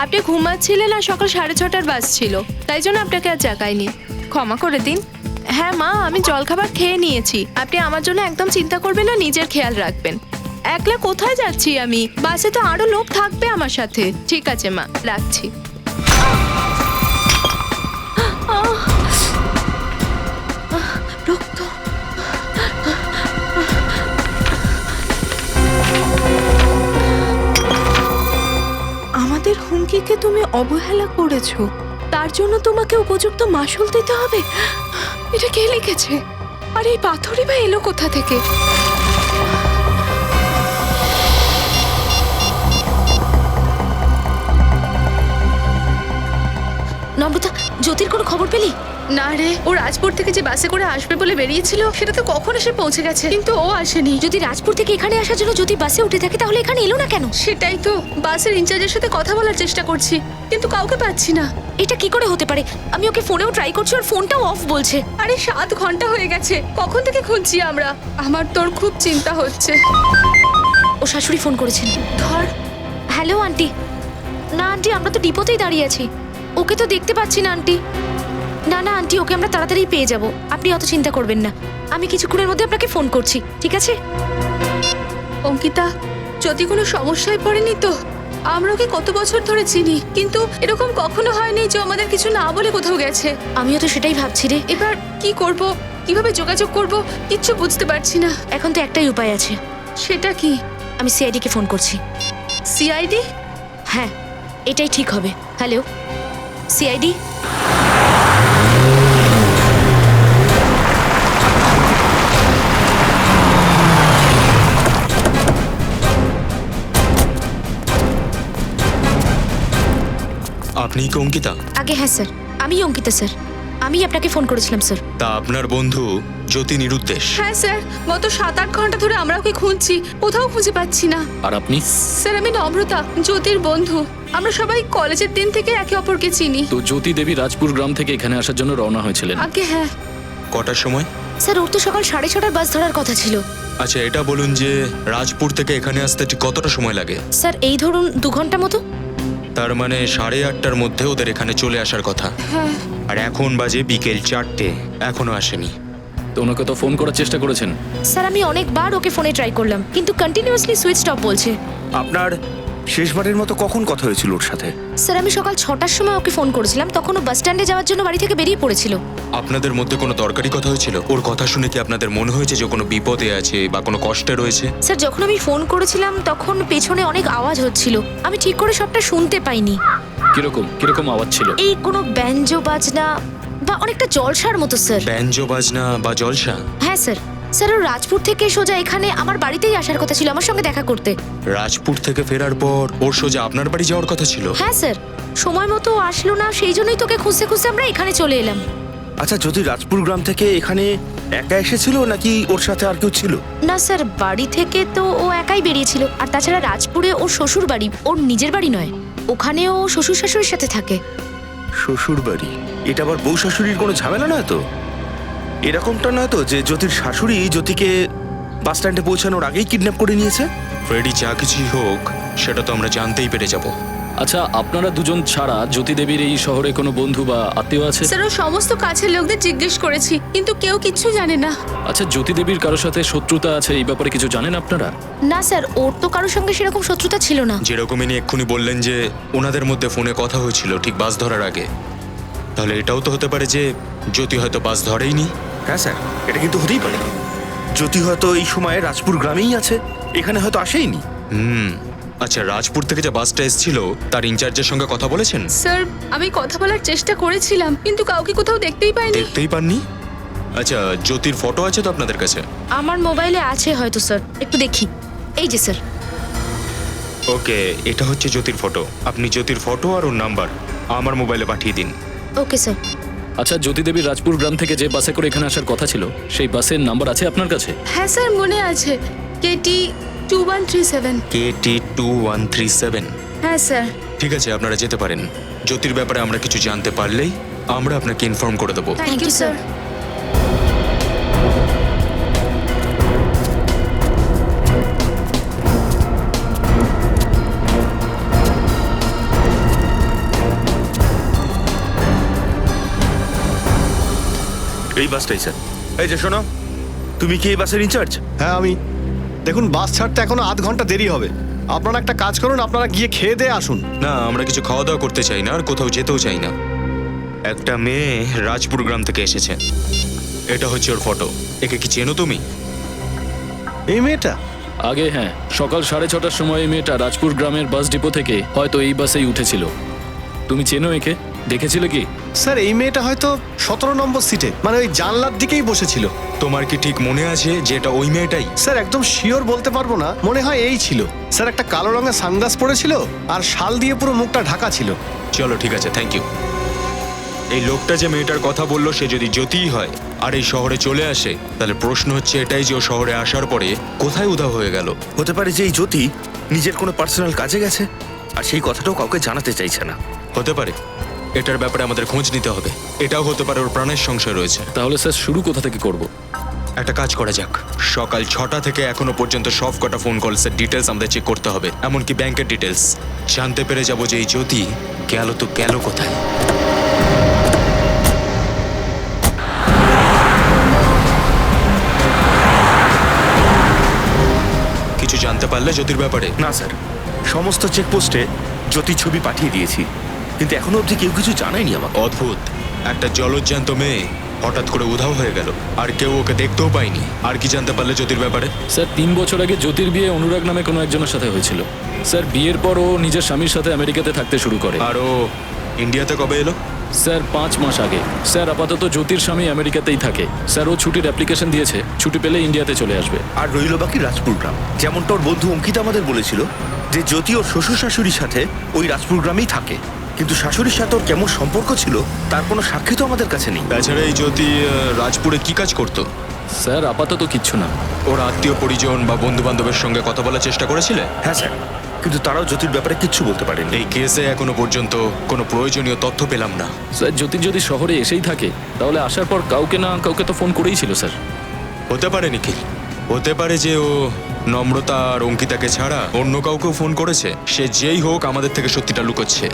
আপনি ঘুমাচ্ছিলেন আর সকাল 6:30টার বাস ছিল, তাই জন্য আপনাকে আর জাগাইনি, ক্ষমা করে দিন। হ্যাঁ মা, আমি জলখাবার খেয়ে নিয়েছি। আপনি আমার জন্য একদম চিন্তা করবেন না, নিজের খেয়াল রাখবেন। একলা কোথায় যাচ্ছি আমি? বাসে তো আরো লোক থাকবে আমার সাথে। ঠিক আছে মা, রাখছি। রক্ত। আমাদের হুমকিকে তুমি অবহেলা করেছো, তার জন্য তোমাকে উপযুক্ত মাসুল দিতে হবে। এটা কে লিখেছে? আর এই পাথরই বা এলো কোথা থেকে? নম্রতা, জ্যোতির কোনো খবর পেলি? না রে, ও রাজপুর থেকে যে বাসে করে আসবে বলে বেরিয়েছিল সেটা তো কখন এসে পৌঁছে গেছে, কিন্তু ও আসেনি। যদি রাজপুর থেকে এখানে আসার জন্য জ্যোতি বাসে উঠে থাকে তাহলে এখানে এলো না কেন? সেটাই তো, বাসের ইনচার্জের সাথে কথা বলার চেষ্টা করছি, কিন্তু কাউকে পাচ্ছি না। এটা কি করে হতে পারে? আমি ওকে ফোনেও ট্রাই করছি, আর ফোনটাও অফ বলছে। আরে 7 ঘন্টা হয়ে গেছে, কখন থেকে খুঁজছি আমরা। আমার তোর খুব চিন্তা হচ্ছে। ও শাশুড়ি ফোন করেছেন। ধর। Hello aunty. না আন্টি, আমরা তো ডিপোতেই দাঁড়িয়ে আছি, ওকে তো দেখতে পাচ্ছি না আন্টি। না না আন্টি, ওকে আমরা তাড়াতাড়ি পেয়ে যাব, আপনি অত চিন্তা করবেন না। আমি কিছুক্ষণের মধ্যে আপনাকে ফোন করছি, ঠিক আছে? অঙ্কিতা, যদি কোনো সমস্যায় পড়েনি তো? আমরা ওকে কত বছর ধরে চিনি, কিন্তু এরকম কখনো হয়নি যে আমাদের কিছু না বলে কোথাও গেছে। আমিও তো সেটাই ভাবছি রে। এবার কি করব, কিভাবে যোগাযোগ করব, কিচ্ছু বুঝতে পারছি না। এখন তো একটাই উপায় আছে। সেটা কি? আমি সিআইডি কে ফোন করছি। সিআইডি? হ্যাঁ, এটাই ঠিক হবে। Hello CID. আপনি কি অঙ্কিতা? আগে হ্যাঁ স্যার, আমি অঙ্কিতা স্যার। আমি আপনাকে ফোন করেছিলাম স্যার। তা আপনার বন্ধু জ্যোতি নিরুদ্দেশ? হ্যাঁ স্যার, গত 7-8 ঘন্টা ধরে আমরা ওকে খুঁজছি, কোথাও খুঁজে পাচ্ছি না। আর আপনি? স্যার আমি নম্রতা, জ্যোতির বন্ধু। আমরা সবাই কলেজের দিন থেকে একে অপরকে চিনি। তো জ্যোতি দেবী রাজপুর গ্রাম থেকে এখানে আসার জন্য রওনা হয়েছিলেন? আগে হ্যাঁ। কটার সময়? স্যার ওর তো সকাল 6:30টার বাস ধরার কথা ছিল। আচ্ছা এটা বলুন যে রাজপুর থেকে এখানে আসতে ঠিক কতটা সময় লাগে? স্যার এই ধরুন 2 ঘন্টা মতো। তার মানে 8:30টার মধ্যে ওদের এখানে চলে আসার কথা। হ্যাঁ। আর এখন বাজে বিকেল 4টে, এখনো আসেনি। তো ওনাকে তো ফোন করার চেষ্টা করেছেন? স্যার আমি অনেকবার ওকে ফোনে ট্রাই করলাম, কিন্তু কন্টিনিউয়াসলি সুইচ অফ বলছে। আপনার শেষবারের মতো কখন কথা হয়েছিল ওর সাথে? স্যার আমি সকাল 6টার সময় ওকে ফোন করেছিলাম, তখন ও বাস স্ট্যান্ডে যাওয়ার জন্য বাড়ি থেকে বেরিয়ে পড়েছিল। আপনাদের মধ্যে কোনো দরকারি কথা হয়েছিল? ওর কথা শুনে কি আপনাদের মনে হয়েছে যে কোনো বিপদে আছে বা কোনো কষ্টে রয়েছে? স্যার যখন আমি ফোন করেছিলাম তখন পেছনে অনেক আওয়াজ হচ্ছিল, আমি ঠিক করে সবটা শুনতে পাইনি। কিরকম কিরকম আওয়াজ ছিল? এই কোনো ব্যঞ্জো বাজনা বা অনেকটা জলসার মতো স্যার। ব্যঞ্জো বাজনা বা জলসা? হ্যাঁ স্যার। স্যার ও রাজপুর থেকে সোজা এখানে আমার বাড়িতেই আসার কথা ছিল আমার সঙ্গে দেখা করতে। রাজপুর থেকে ফেরার পর ওর সোজা আপনার বাড়ি যাওয়ার কথা ছিল? হ্যাঁ স্যার, সময় মতো আসলো না, সেই জন্যই তোকে খুঁজতে খুঁজতে আমরা এখানে চলে এলাম। আচ্ছা, যদি রাজপুর গ্রাম থেকে এখানে একা এসেছিল নাকি ওর সাথে আর কেউ ছিল? না স্যার, বাড়ি থেকে তো ও একাই বেরিয়েছিল, আর তাছাড়া রাজপুরে ওর শ্বশুর বাড়ি, ওর নিজের বাড়ি নয়। ওখানে ও শ্বশুর শাশুড়ির সাথে থাকে। শ্বশুর বাড়ি? এটা আবার বউ শাশুড়ির কোনো ঝামেলা নয় তো? এরকমটা নয় তো যে জ্যোতির শাশুড়ি জ্যোতিকে বাস স্ট্যান্ডে পৌঁছানোর আগেই কিডন্যাপ করে নিয়েছে? ফ্রেডি, যা কিছুই হোক সেটা তো আমরা জানতেই পেরে যাব। আচ্ছা, আপনারা দুজন ছাড়া জ্যোতি দেবীর এই শহরে কোনো বন্ধু বা আত্মীয় আছে? স্যার ও সমস্ত কাছের লোকদের জিজ্ঞেস করেছি, কিন্তু কেউ কিচ্ছু জানে না। আচ্ছা, জ্যোতি দেবীর কারোর সাথে শত্রুতা আছে এই ব্যাপারে কিছু জানেন আপনারা? না স্যার, ওর তো কারোর সঙ্গে সেরকম শত্রুতা ছিল না। যেরকম ইনি এক্ষুনি বললেন যে ওনাদের মধ্যে ফোনে কথা হয়েছিল ঠিক বাস ধরার আগে, তাহলে এটাও তো হতে পারে যে জ্যোতি হয়তো বাস ধরেইনি। হ্যাঁ স্যার, এটা কিন্তু হতেই পারে। জ্যোতি হয়তো এই সময়ে রাজপুর গ্রামেই আছে, এখানে হয়তো আসেইনি। আচ্ছা, রাজপুর থেকে যে বাসটা এসেছিল তার ইনচার্জের সঙ্গে কথা বলেছেন? স্যার আমি কথা বলার চেষ্টা করেছিলাম, কিন্তু কাউকে কোথাও দেখতেই পাইনি। দেখতেই পাননি? আচ্ছা, জ্যোতির ফটো আছে তো আপনাদের কাছে? আমার মোবাইলে আছে হয়তো স্যার, একটু দেখি। এই যে স্যার। ওকে, এটা হচ্ছে জ্যোতির ফটো। আপনি জ্যোতির ফটো আর ওর নাম্বার আমার মোবাইলে পাঠিয়ে দিন। Okay sir. আচ্ছা, জ্যোতি দেবীর রাজপুর গ্রাম থেকে যে বাসে করে এখানে আসার কথা ছিল সেই বাসের নাম্বার আছে আপনার কাছে? হ্যাঁ স্যার মনে আছে, কেটি 2137। KT2137। হ্যাঁ স্যার। ঠিক আছে, আপনারা যেতে পারেন। জ্যোতির ব্যাপারে আমরা কিছু জানতে পারলেই আমরা আপনাকে ইনফর্ম করে দেবো। Thank you sir. এই বাসটাই স্যার। এই যে শোনো, তুমি কি এই বাসের ইনচার্জ? হ্যাঁ আমি। দেখুন বাস ছাড়তে এখনো আধ ঘন্টা দেরি হবে। আপনারা একটা কাজ করুন, আপনারা গিয়ে খেয়ে দিয়ে আসুন। না, আমরা কিছু খাওয়া দাওয়া করতে চাই না আর কোথাও যেতেও চাই না। একটা মেয়ে রাজপুর গ্রাম থেকে এসেছে, এটা হচ্ছে ওর ফটো। একে কি চেনো তুমি? এই মেয়েটা? আগে হ্যাঁ, সকাল 6:30টার সময় এই মেয়েটা রাজপুর গ্রামের বাস ডিপো থেকে হয়তো এই বাসেই উঠেছিল। তুমি চেনো একে? দেখেছিলে কি? স্যার এই মেয়েটা হয়তো 17 নম্বর সিটে, মানে ওই জানলার দিকেই বসেছিল। তোমার কি ঠিক মনে আছে যে এটা ওই মেয়েটাই? স্যার একদম শিওর বলতে পারবো না, মনে হয় এই ছিল। স্যার একটা কালো রঙের সানগ্লাস পরেছিল আর শাল দিয়ে পুরো মুখটা ঢাকা ছিল। চলো ঠিক আছে, থ্যাংক ইউ। এই লোকটা যে মেয়েটার কথা বললো সে যদি জ্যোতিই হয় আর এই শহরে চলে আসে, তাহলে প্রশ্ন হচ্ছে এটাই যে ও শহরে আসার পরে কোথায় উধাও হয়ে গেল। হতে পারে যে এই জ্যোতি নিজের কোনো পার্সোনাল কাজে গেছে আর সেই কথাটাও কাউকে জানাতে চাইছে না। হতে পারে, এটার ব্যাপারে আমাদের খোঁজ নিতে হবে। এটাও হতে পারে ওর প্রাণের সংশয় রয়েছে। তাহলে স্যার শুরু কোথা থেকে করব? একটা কাজ করা যাক, সকাল 6টা থেকে এখনো পর্যন্ত সব কটা ফোন কলসের ডিটেলস আমাদের চেক করতে হবে, এমনকি ব্যাংকের ডিটেলস। জানতে পেরে যাবো যে এই জ্যোতি গেল তো গেল কোথায়। কিছু জানতে পারলে জ্যোতির ব্যাপারে? না স্যার, সমস্ত চেকপোস্টে জ্যোতি ছবি পাঠিয়ে দিয়েছি, কিন্তু এখনো অবধি কেউ কিছু জানায়নি আমাকে। অদ্ভুত, একটা জলজ্যান্ত মেয়ে হঠাৎ করে উধাও হয়ে গেল আর কেউ ওকে দেখতেও পায়নি। আর কি জানতে পারলে জ্যোতির ব্যাপারে? স্যার 3 বছর আগে জ্যোতির বিয়ে অনুরাগ নামে কোনো একজনের সাথে হয়েছিল। স্যার বিয়ের পর ও নিজের স্বামীর সাথে আমেরিকাতে থাকতে শুরু করে। আর ও ইন্ডিয়াতে কবে এলো? স্যার 5 মাস আগে। স্যার আপাতত জ্যোতির স্বামী আমেরিকাতেই থাকে। স্যার ও ছুটির অ্যাপ্লিকেশন দিয়েছে, ছুটি পেলে ইন্ডিয়াতে চলে আসবে। আর রইল বাকি রাজপুর গ্রাম। যেমনটা ওর বন্ধু অঙ্কিতা আমাদের বলেছিল যে জ্যোতি ওর শ্বশুর শাশুড়ির সাথে ওই রাজপুর গ্রামেই থাকে, কিন্তু শাশুড়ির সাথে ওর কেমন সম্পর্ক ছিল তার কোনো সাক্ষী তো আমাদের কাছে নেই। তাছাড়া এই জ্যোতি রাজপুরে কি কাজ করতো? স্যার আপাতত কিচ্ছু না। ওর আত্মীয় পরিজন বা বন্ধু বান্ধবের সঙ্গে কথা বলার চেষ্টা করেছিলে? হ্যাঁ স্যার, কিন্তু তারাও জ্যোতির ব্যাপারে কিচ্ছু বলতে পারেনি। এই কেসে এখনো পর্যন্ত কোনো প্রয়োজনীয় তথ্য পেলাম না। স্যার জ্যোতি যদি শহরে এসেই থাকে তাহলে আসার পর কাউকে না কাউকে তো ফোন করেই ছিল স্যার। হতে পারে নিখিল, হতে পারে যে ও নম্রতা আর অঙ্কিতাকে ছাড়া অন্য কাউকেও ফোন করেছে। সে যেই হোক আমাদের থেকে সত্যিটা লুকোচ্ছে।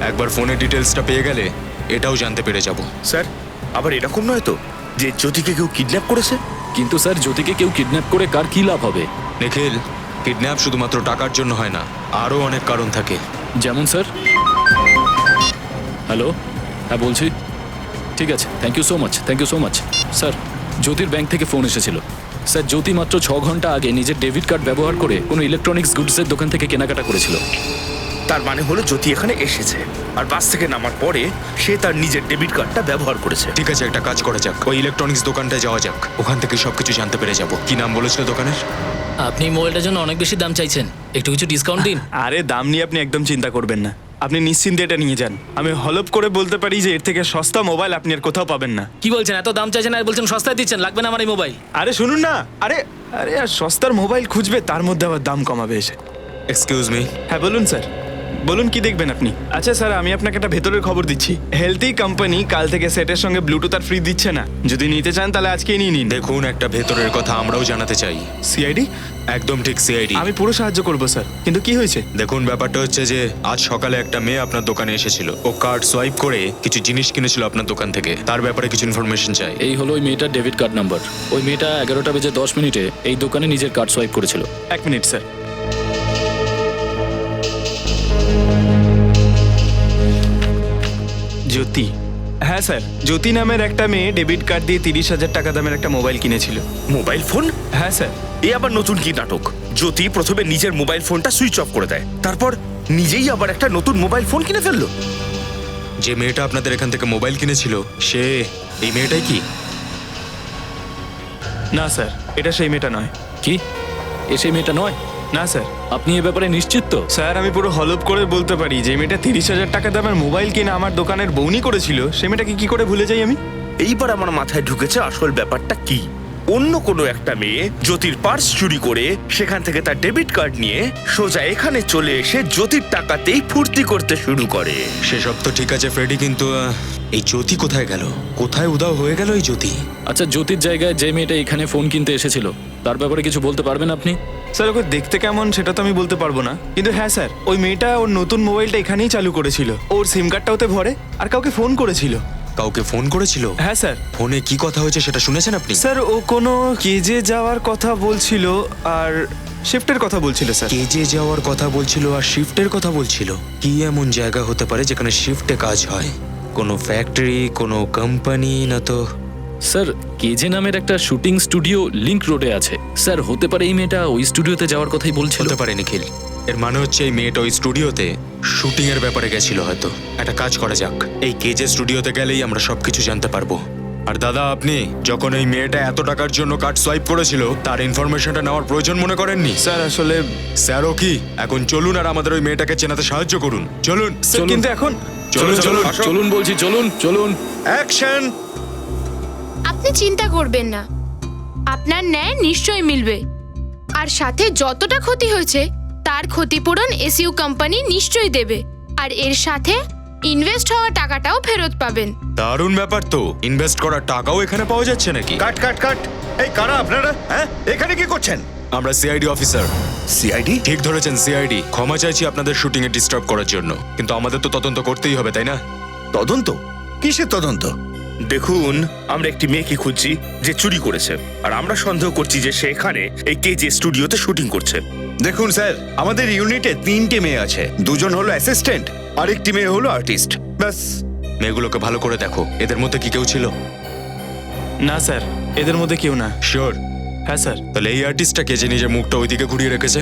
একবার ফোনের ডিটেলসটা পেয়ে গেলে এটাও জানতে পেরে যাব। স্যার আবার এরকম নয় তো যে জ্যোতিকে কেউ কিডন্যাপ করেছে? কিন্তু স্যার জ্যোতিকে কেউ কিডন্যাপ করে কার কী লাভ হবে? নিখিল, কিডন্যাপ শুধুমাত্র টাকার জন্য হয় না, আরও অনেক কারণ থাকে। যেমন স্যার? হ্যালো, হ্যাঁ বলছি। ঠিক আছে, thank you so much, thank you so much. Sir জ্যোতির ব্যাংক থেকে ফোন এসেছিল। স্যার জ্যোতি মাত্র 6 ঘন্টা আগে নিজের ডেবিট কার্ড ব্যবহার করে কোনো ইলেকট্রনিক্স গুডসের দোকান থেকে কেনাকাটা করেছিল। তার মানে হলো জ্যোতি এখানে এসেছে আর বাস থেকে নামার পরে সে তার নিজের ডেবিট কার্ডটা ব্যবহার করেছে। ঠিক আছে, একটা কাজ করা যাক, ওই ইলেকট্রনিক্স দোকানটায় যাওয়া যাক, ওখান থেকে সবকিছু জানতে পেরে যাব। কি নাম বলেছিল দোকানের? আপনি মোবাইলটার জন্য অনেক বেশি দাম চাইছেন, একটু কিছু ডিসকাউন্ট দিন। আরে দাম নিয়ে আপনি একদম চিন্তা করবেন না, আপনি নিশ্চিন্তে এটা নিয়ে যান। আমি হলপ করে বলতে পারি যে এর থেকে সস্তা মোবাইল আপনি আর কোথাও পাবেন না। কি বলছেন, এত দাম চাইছেন আর বলছেন সস্তায় দিচ্ছেন? লাগবে না আমার এই মোবাইল। আরে শুনুন না, আরে আরে আর সস্তার মোবাইল খুঁজবে তার মধ্যে আবার দাম কমাবে এসে। Excuse me. হ্যাঁ বলুন স্যার, বলুন কি দেখবেন আপনি? আচ্ছা স্যার, আমি আপনাকে একটা ভেতরের খবর দিচ্ছি। হেলথি কোম্পানি কাল থেকে সেটের সঙ্গে ব্লুটুথ আর ফ্রি দিচ্ছে না। যদি নিতে চান তাহলে আজকেই নিয়ে নিন। দেখুন, একটা ভেতরের কথা আমরাও জানাতে চাই। সিআইডি? একদম ঠিক, সিআইডি। আমি পুরো সাহায্য করবো স্যার, কিন্তু কি হয়েছে? দেখুন, ব্যাপারটা হচ্ছে যে আজ সকালে একটা মেয়ে আপনার দোকানে এসেছিল। ও কার্ড সোয়াইপ করে কিছু জিনিস কিনেছিল আপনার দোকান থেকে। তার ব্যাপারে কিছু ইনফরমেশন চাই। এই হলো ওই মেয়েটার ডেবিট কার্ড নাম্বার। ওই মেয়েটা 11:10 এই দোকানে নিজের কার্ড সোয়াইপ করেছিল। 1 মিনিট স্যার। জ্যোতি? হ্যাঁ স্যার, জ্যোতি নামের একটা মেয়ে ডেবিট কার্ড দিয়ে 30,000 টাকা দামের একটা মোবাইল কিনেছিল। Mobile phone? হ্যাঁ স্যার। এ আবার নতুন কি নাটক? জ্যোতি প্রথমে নিজের মোবাইল ফোনটা সুইচ অফ করে দেয়, তারপর নিজেই আবার একটা নতুন মোবাইল ফোন কিনে ফেললো। যে মেয়েটা আপনাদের এখান থেকে মোবাইল কিনেছিল সে এই মেয়েটাই কি? না স্যার, এটা সেই মেয়েটা নয়। কি এ সেই মেয়েটা নয়? না স্যার। আপনি এ ব্যাপারে নিশ্চিত তো? স্যার আমি পুরো হলপ করে বলতে পারি যে মেয়েটা 30,000 টাকা দামের মোবাইল কিনে আমার দোকানের বউনি করেছিল, সে মেয়েটাকে কি করে ভুলে যাই আমি? এইবার আমার মাথায় ঢুকেছে আসল ব্যাপারটা কি। অন্য কোনো একটা মেয়ে জ্যোতির পার্স চুরি করে সেখান থেকে তার ডেবিট কার্ড নিয়ে সোজা এখানে চলে এসে জ্যোতির টাকাতেই ফুর্তি করতে শুরু করে। সেসব তো ঠিক আছে ফ্রেডি, কিন্তু এই জ্যোতি কোথায় গেল? কোথায় উধাও হয়ে গেল এই জ্যোতি? আচ্ছা জ্যোতির জায়গায় যে মেয়েটা এখানে ফোন কিনতে এসেছিল তার ব্যাপারে কিছু বলতে পারবেন আপনি? স্যার ওকে দেখতে কেমন সেটা তো আমি বলতে পারবো না, কিন্তু হ্যাঁ স্যার, ওই মেয়েটা ওর নতুন মোবাইলটা এখানেই চালু করেছিল। ওর সিম কার্ডটা ওতে ভরে আর কাউকে ফোন করেছিল। কাউকে ফোন করেছিল? হ্যাঁ স্যার। ফোনে কি কথা হয়েছে সেটা শুনেছেন আপনি? স্যার ও কোনো কেজে যাওয়ার কথা বলছিল আর শিফটের কথা বলছিল স্যার। কেজে যাওয়ার কথা বলছিল আর শিফটের কথা বলছিল। কি এমন জায়গা হতে পারে যেখানে শিফটে কাজ হয়? কোনো ফ্যাক্টরি, কোনো কোম্পানি না তো? স্যার কেজে নামের একটা শুটিং স্টুডিও লিংক রোডে আছে স্যার। হতে পারে এই মেয়েটা ওই স্টুডিওতে যাওয়ার কথাই বলছিল। হতে পারে নিখিল। এর মানে হচ্ছে এই মেয়েটা ওই স্টুডিওতে শুটিং এর ব্যাপারে গেছিল হয়তো। একটা কাজ করা যাক, এই কেজে স্টুডিওতে গেলেই আমরা সবকিছু জানতে পারবো। আর দাদা, আপনি যখন এই মেয়েটা এত টাকার জন্য কার্ড সোয়াইপ করেছিল তার ইনফরমেশনটা নেওয়ার প্রয়োজন মনে করেননি? স্যার আসলে স্যারও কি? এখন চলুন আর আমাদের ওই মেয়েটাকে চেনাতে সাহায্য করুন। চলুন স্যার, কিন্তু এখন চলুন চলুন চলুন বলছি, চলুন চলুন। অ্যাকশন। আপনি চিন্তা করবেন না, আপনার ন্যায় নিশ্চয়ই মিলবে। আর সাথে যতটা ক্ষতি হয়েছে তার ক্ষতিপূরণ এসইউ কোম্পানি নিশ্চয়ই দেবে। আর এর সাথে ইনভেস্ট হওয়া টাকাটাও ফেরত পাবেন। দারুণ ব্যাপার তো। ইনভেস্ট করার টাকাও এখানে পাওয়া যাচ্ছে নাকি? কাট কাট কাট। এই কারা আপনারা? হ্যাঁ, এখানে কি করছেন? আমরা সিআইডি অফিসার। সিআইডি? ঠিক ধরেছেন, সিআইডি। ক্ষমা চাইছি আপনাদের শুটিং এ ডিস্টার্ব করার জন্য, কিন্তু আমাদের তো তদন্ত করতেই হবে, তাই না? তদন্ত? কিসের তদন্ত? দেখুন, আমরা একটি মেয়েকে খুঁজছি যে চুরি করেছে, আর আমরা সন্দেহ করছি যে সে এখানে এই কেজে স্টুডিওতে শুটিং করছে। দেখুন স্যার, আমাদের ইউনিটে 3টে মেয়ে আছে। 2জন হলো অ্যাসিস্ট্যান্ট আর একটি মেয়ে হলো আর্টিস্ট। ব্যাস। মেয়েগুলোকে ভালো করে দেখো, এদের মধ্যে কি কেউ ছিল? না স্যার, এদের মধ্যে কেউ না। শিওর? হ্যাঁ স্যার। তাহলে এই আর্টিস্টটা কে যে নিজের মুখটা ওইদিকে ঘুরিয়ে রেখেছে?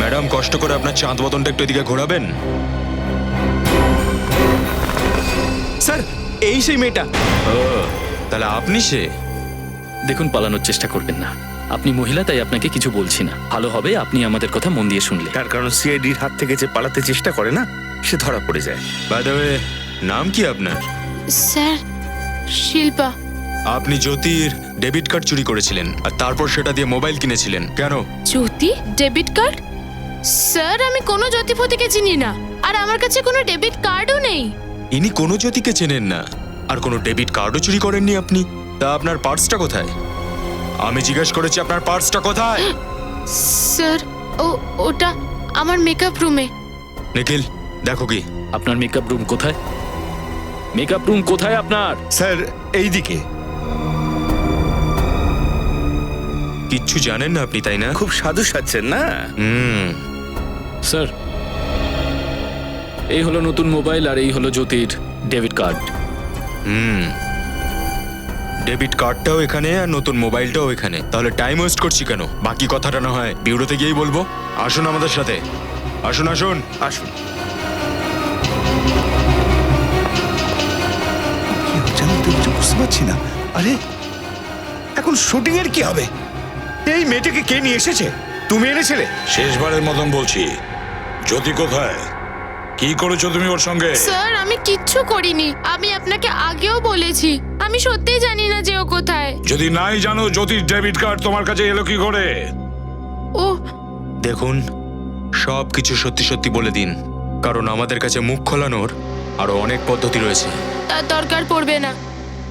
ম্যাডাম, কষ্ট করে আপনার চাঁদ বদনটা একটু এদিকে ঘোরাবেন। স্যার, এই সেই মেয়েটা। তাহলে আপনি সে? দেখুন, পালানোর চেষ্টা করবেন না। আপনি মহিলা, তাই আপনাকে কিছু বলছি না। ভালো হবে আপনি আমাদের কথা মন দিয়ে শুনলে। তার কারণ সিআইডির হাত থেকে যে পালাতে চেষ্টা করে না, সে ধরা পড়ে যায়। বাই দ্য ওয়ে, নাম কি আপনার? স্যার, শিল্পা। আপনি জ্যোতির ডেবিট কার্ড চুরি করেছিলেন আর তারপর সেটা দিয়ে মোবাইল কিনেছিলেন, কেন? জ্যোতি ডেবিট কার্ড? স্যার, আমি কোনো জ্যোতিপতিকে চিনি না, আর আমার কাছে কোনো ডেবিট কার্ডও নেই। ইনি কোনো জ্যোতিকে চেনেন না আর কোনো ডেবিট কার্ডও চুরি করেননি আপনি। তা আপনার পার্সটা কোথায়? আমি জিজ্ঞেস করেছি আপনার পার্সটা কোথায়? স্যার, ওটা আমার মেকআপ রুমে। নিখিল, দেখো কি। আপনার মেকআপ রুম কোথায়? মেকআপ রুম কোথায় আপনার? স্যার, এইদিকে। কিচ্ছু জানেন না আপনি, তাই না? খুব সাধু সাজছেন না? স্যার, এই হলো নতুন মোবাইল আর এই হলো জ্যোতির ডেবিট কার্ড। ডেবিট কার্ডটাও এখানে আর নতুন মোবাইলটাও এখানে। তাহলে টাইম ওয়েস্ট করছি কেন? বাকি কথাটা না হয় বিউরোতে গিয়েই বলবো। আসুন আমাদের সাথে, আসুন আসুন আসুন। কি হচ্ছে আমি তো কিছু বুঝতে পারছি না। আরে, এখন শুটিং এর কি হবে? এই মেয়েটাকে কে নিয়ে এসেছে? তুমি এনেছিলে? শেষবারের মতন বলছি, জ্যোতি কোথায়? কি করেছো তুমি ওর সঙ্গে? স্যার, আমি কিচ্ছু করিনি। আমি আপনাকে আগেও বলেছি, আমি সত্যিই জানি না যে ও কোথায়। যদি নাই জানো, জ্যোতির ডেবিট কার্ড তোমার কাছে এলো কি করে? ও দেখুন, সব কিছু সত্যি সত্যি বলে দিন, কারণ আমাদের কাছে মুখ খোলানোর আরো অনেক পদ্ধতি রয়েছে। তার দরকার পড়বে না,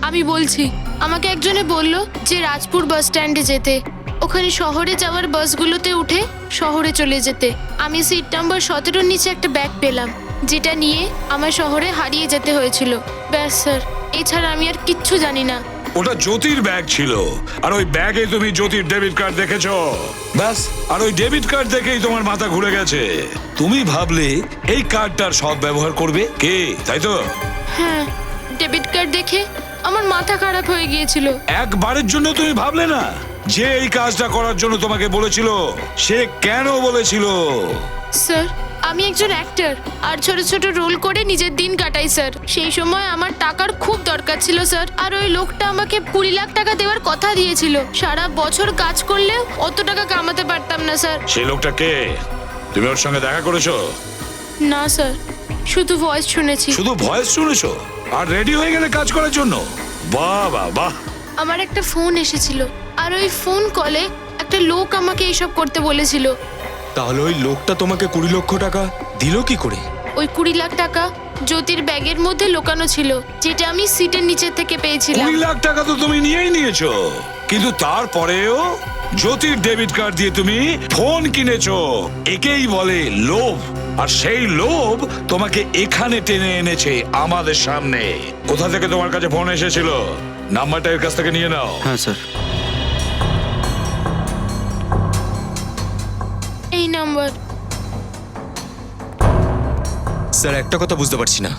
আমি বলছি। আমাকে একজনে বলল যে রাজপুর বাস স্ট্যান্ডে যেতে, ওখানে শহরে যাওয়ার বাসগুলোতে উঠে শহরে চলে যেতে। আমি সিট নাম্বার 17-র নিচে একটা ব্যাগ পেলাম, যেটা নিয়ে আমার শহরে হারিয়ে যেতে হয়েছিল। ব্যাস স্যার, এছাড়া আমি আর কিচ্ছু জানি না। ওটা জ্যোতির ব্যাগ ছিল, আর ওই ব্যাগে তুমি জ্যোতির ডেবিট কার্ড দেখেছো। ব্যাস, আর ওই ডেবিট কার্ড দেখেই তোমার মাথা ঘুরে গেছে। তুমি ভাবলে এই কার্ডটার সৎ ব্যবহার করবে কে, তাই তো? হ্যাঁ, ডেবিট কার্ড দেখে আমার মাথা খারাপ হয়ে গিয়েছিল। একবারের জন্য তুমি ভাবলে না যে এই কাজটা করার জন্য তোমাকে বলেছিল সে কেন বলেছিল? স্যার, আমি একজন অ্যাক্টর আর ছোট ছোট রোল করে নিজের দিন কাটাই স্যার। সেই সময় আমার টাকার খুব দরকার ছিল স্যার, আর ওই লোকটা আমাকে 20 লাখ টাকা দেওয়ার কথা দিয়েছিল। সারা বছর কাজ করলেও অত টাকা কামাতে পারতাম না স্যার। সেই লোকটা কে? তুমি ওর সঙ্গে দেখা করেছো? না স্যার, শুধু ভয়েস শুনেছি। শুধু ভয়েস শুনেছো আর রেডি হয়ে গেলে কাজ করার জন্য? বাহ বাহ বাহ। আমার একটা ফোন এসেছিল, আর ওই ফোন কলে একটা লোক আমাকে এইসব করতে বলেছিল। তাহলে ওই লোকটা তোমাকে 20 লক্ষ টাকা দিল কি করে? ওই 20 লাখ টাকা জ্যোতির ব্যাগের মধ্যে লুকানো ছিল, যেটা আমি সিটের নিচে থেকে পেয়েছিলাম। 20 লাখ টাকা তো তুমি নিয়েই নিয়েছো, কিন্তু তারপরেও জ্যোতির ডেবিট কার্ড দিয়ে তুমি ফোন কিনেছো। একেই বলে লোভ আর সেই লোভ তোমাকে এখানে টেনে এনেছে আমাদের সামনে। কোথা থেকে তোমার কাছে ফোন এসেছিল? নাম্বারটা এর কাছ থেকে নিয়ে নাও। হ্যাঁ স্যার। এই নাম্বার। স্যার একটা কথা বুঝতে পারছি না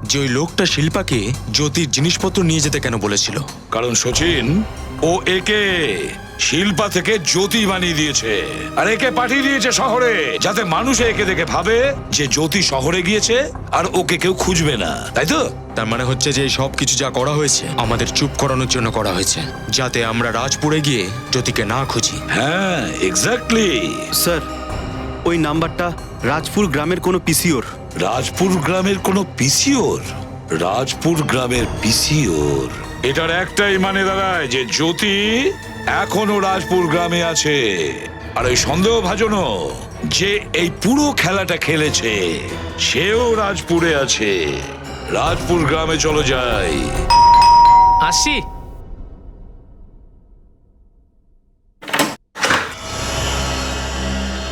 যে ওই লোকটা শিল্পাকে জ্যোতির জিনিসপত্র নিয়ে যেতে কেন বলেছিল। কারণ সচিন ও একে শিল্পা থেকে জ্যোতি বানিয়ে দিয়েছে, আর একে পাঠিয়ে দিয়েছে শহরে, যাতে মানুষ একে দেখে ভাবে যে জ্যোতি শহরে গিয়েছে আর ওকে কেউ খুঁজবে না, তাই তো? তার মানে হচ্ছে যে সব কিছু যা করা হয়েছে আমাদের চুপ করানোর জন্য করা হয়েছে, যাতে আমরা রাজপুরে গিয়ে জ্যোতিকে না খুঁজি। হ্যাঁ, এক্স্যাক্টলি। স্যার ওই নাম্বারটা রাজপুর গ্রামের কোনো পিসিওর। রাজপুর গ্রামের কোনো পিসিওর? রাজপুর গ্রামের পিসিওর? এটার একটাই মানে দাঁড়ায় যে জ্যোতি এখনো রাজপুর গ্রামে আছে, আর ওই সন্দেহভাজনও যে এই পুরো খেলাটা খেলেছে সেও রাজপুরে আছে। রাজপুর গ্রামে চলো যাই। আসি।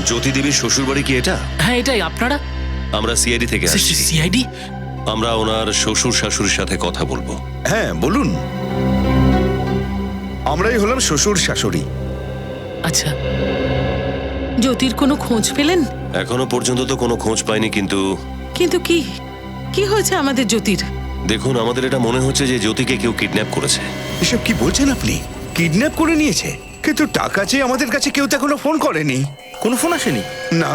জ্যোতি দেবীর শ্বশুরবাড়ি কি এটা? হ্যাঁ এটাই। আপনারা? আমরা সিআইডি থেকে আসছি। সিআইডি? আমরা ওনার শ্বশুর শাশুড়ির সাথে কথা বলবো। হ্যাঁ বলুন। আমরাই হলাম শ্বশুর শাশুড়ি। আচ্ছা। জ্যোতির কোনো খোঁজ পেলেন? এখনো পর্যন্ত তো কোনো খোঁজ পাইনি, কিন্তু কিন্তু কি কি হয়েছে আমাদের জ্যোতির? দেখুন, আমাদের এটা মনে হচ্ছে যে জ্যোতিকে কেউ কিডন্যাপ করেছে। এসব কি বলছেন আপনি? কিডন্যাপ করে নিয়েছে? কিন্তু টাকা চেয়ে আমাদের কাছে কেউ তো এখনো ফোন করেনি। কোনো ফোন আসেনি না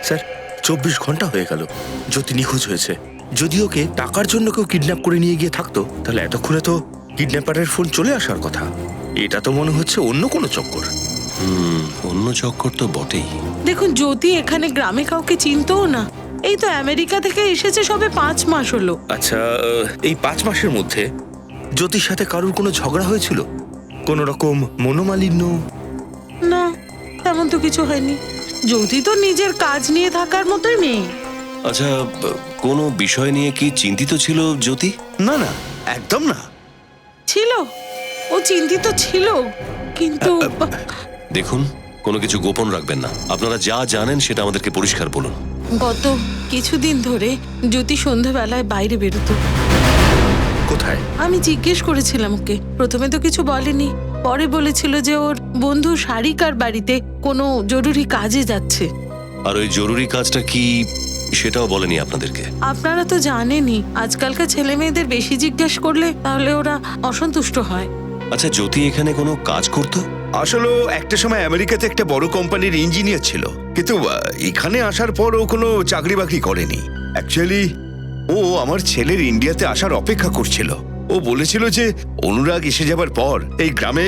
স্যার। 24 ঘন্টা হয়ে গেল জ্যোতি নিখোঁজ হয়েছে। যদি ওকে টাকার জন্য কেউ কিডন্যাপ করে নিয়ে গিয়ে থাকতো তাহলে এতক্ষণে তো কিডন্যাপারের ফোন চলে আসার কথা। এটা তো মনে হচ্ছে অন্য কোনো চক্কর। অন্য চক্কর তো বটেই। দেখুন, জ্যোতি এখানে গ্রামে কাউকে চিনতও না। এই তো আমেরিকা থেকে এসেছে, সবে 5 মাস হলো। আচ্ছা, এই 5 মাসের মধ্যে জ্যোতির সাথে কারোর কোনো ঝগড়া হয়েছিল? কোনো রকম মনোমালিন্য? না, তেমন তো কিছু হয়নি। জ্যোতি তো নিজের কাজ নিয়ে থাকার মতোই মেয়ে। আচ্ছা, কোনো বিষয় নিয়ে কি চিন্তিত ছিল জ্যোতি? না না, একদম না। ছিল, ও চিন্তিত ছিল, কিন্তু দেখুন, কোনো কিছু গোপন রাখবেন না। আপনারা যা জানেন সেটা আমাদেরকে পরিষ্কার বলুন। গত কিছুদিন ধরে জ্যোতি সন্ধ্যাবেলায় বাইরে বেরোতো। কোথায়? আমি জিজ্ঞেস করেছিলাম ওকে। প্রথমে তো কিছু বলেনি, পরে বলেছিল যে ওর বন্ধু সারিকার বাড়িতে কোনো জরুরি কাজে যাচ্ছে। আর ওই জরুরি কাজটা কি সেটাও বলেনি আপনাদেরকে? আপনারা তো জানেনই, আজকালকার ছেলে মেয়েদের বেশি জিজ্ঞেস করলে তাহলে ওরা অসন্তুষ্ট হয়। আচ্ছা, জ্যোতি এখানে কোনো কাজ করতো? আসলে একটা সময় আমেরিকাতে একটা বড় কোম্পানির ইঞ্জিনিয়ার ছিল, কিন্তু এখানে আসার পর ও কোনো চাকরি বাকরি করেনি। অ্যাকচুয়ালি ও আমার ছেলের ইন্ডিয়াতে আসার অপেক্ষা করছিল। ও বলেছিল যে অনুরাগ এসে যাবার পর এই গ্রামে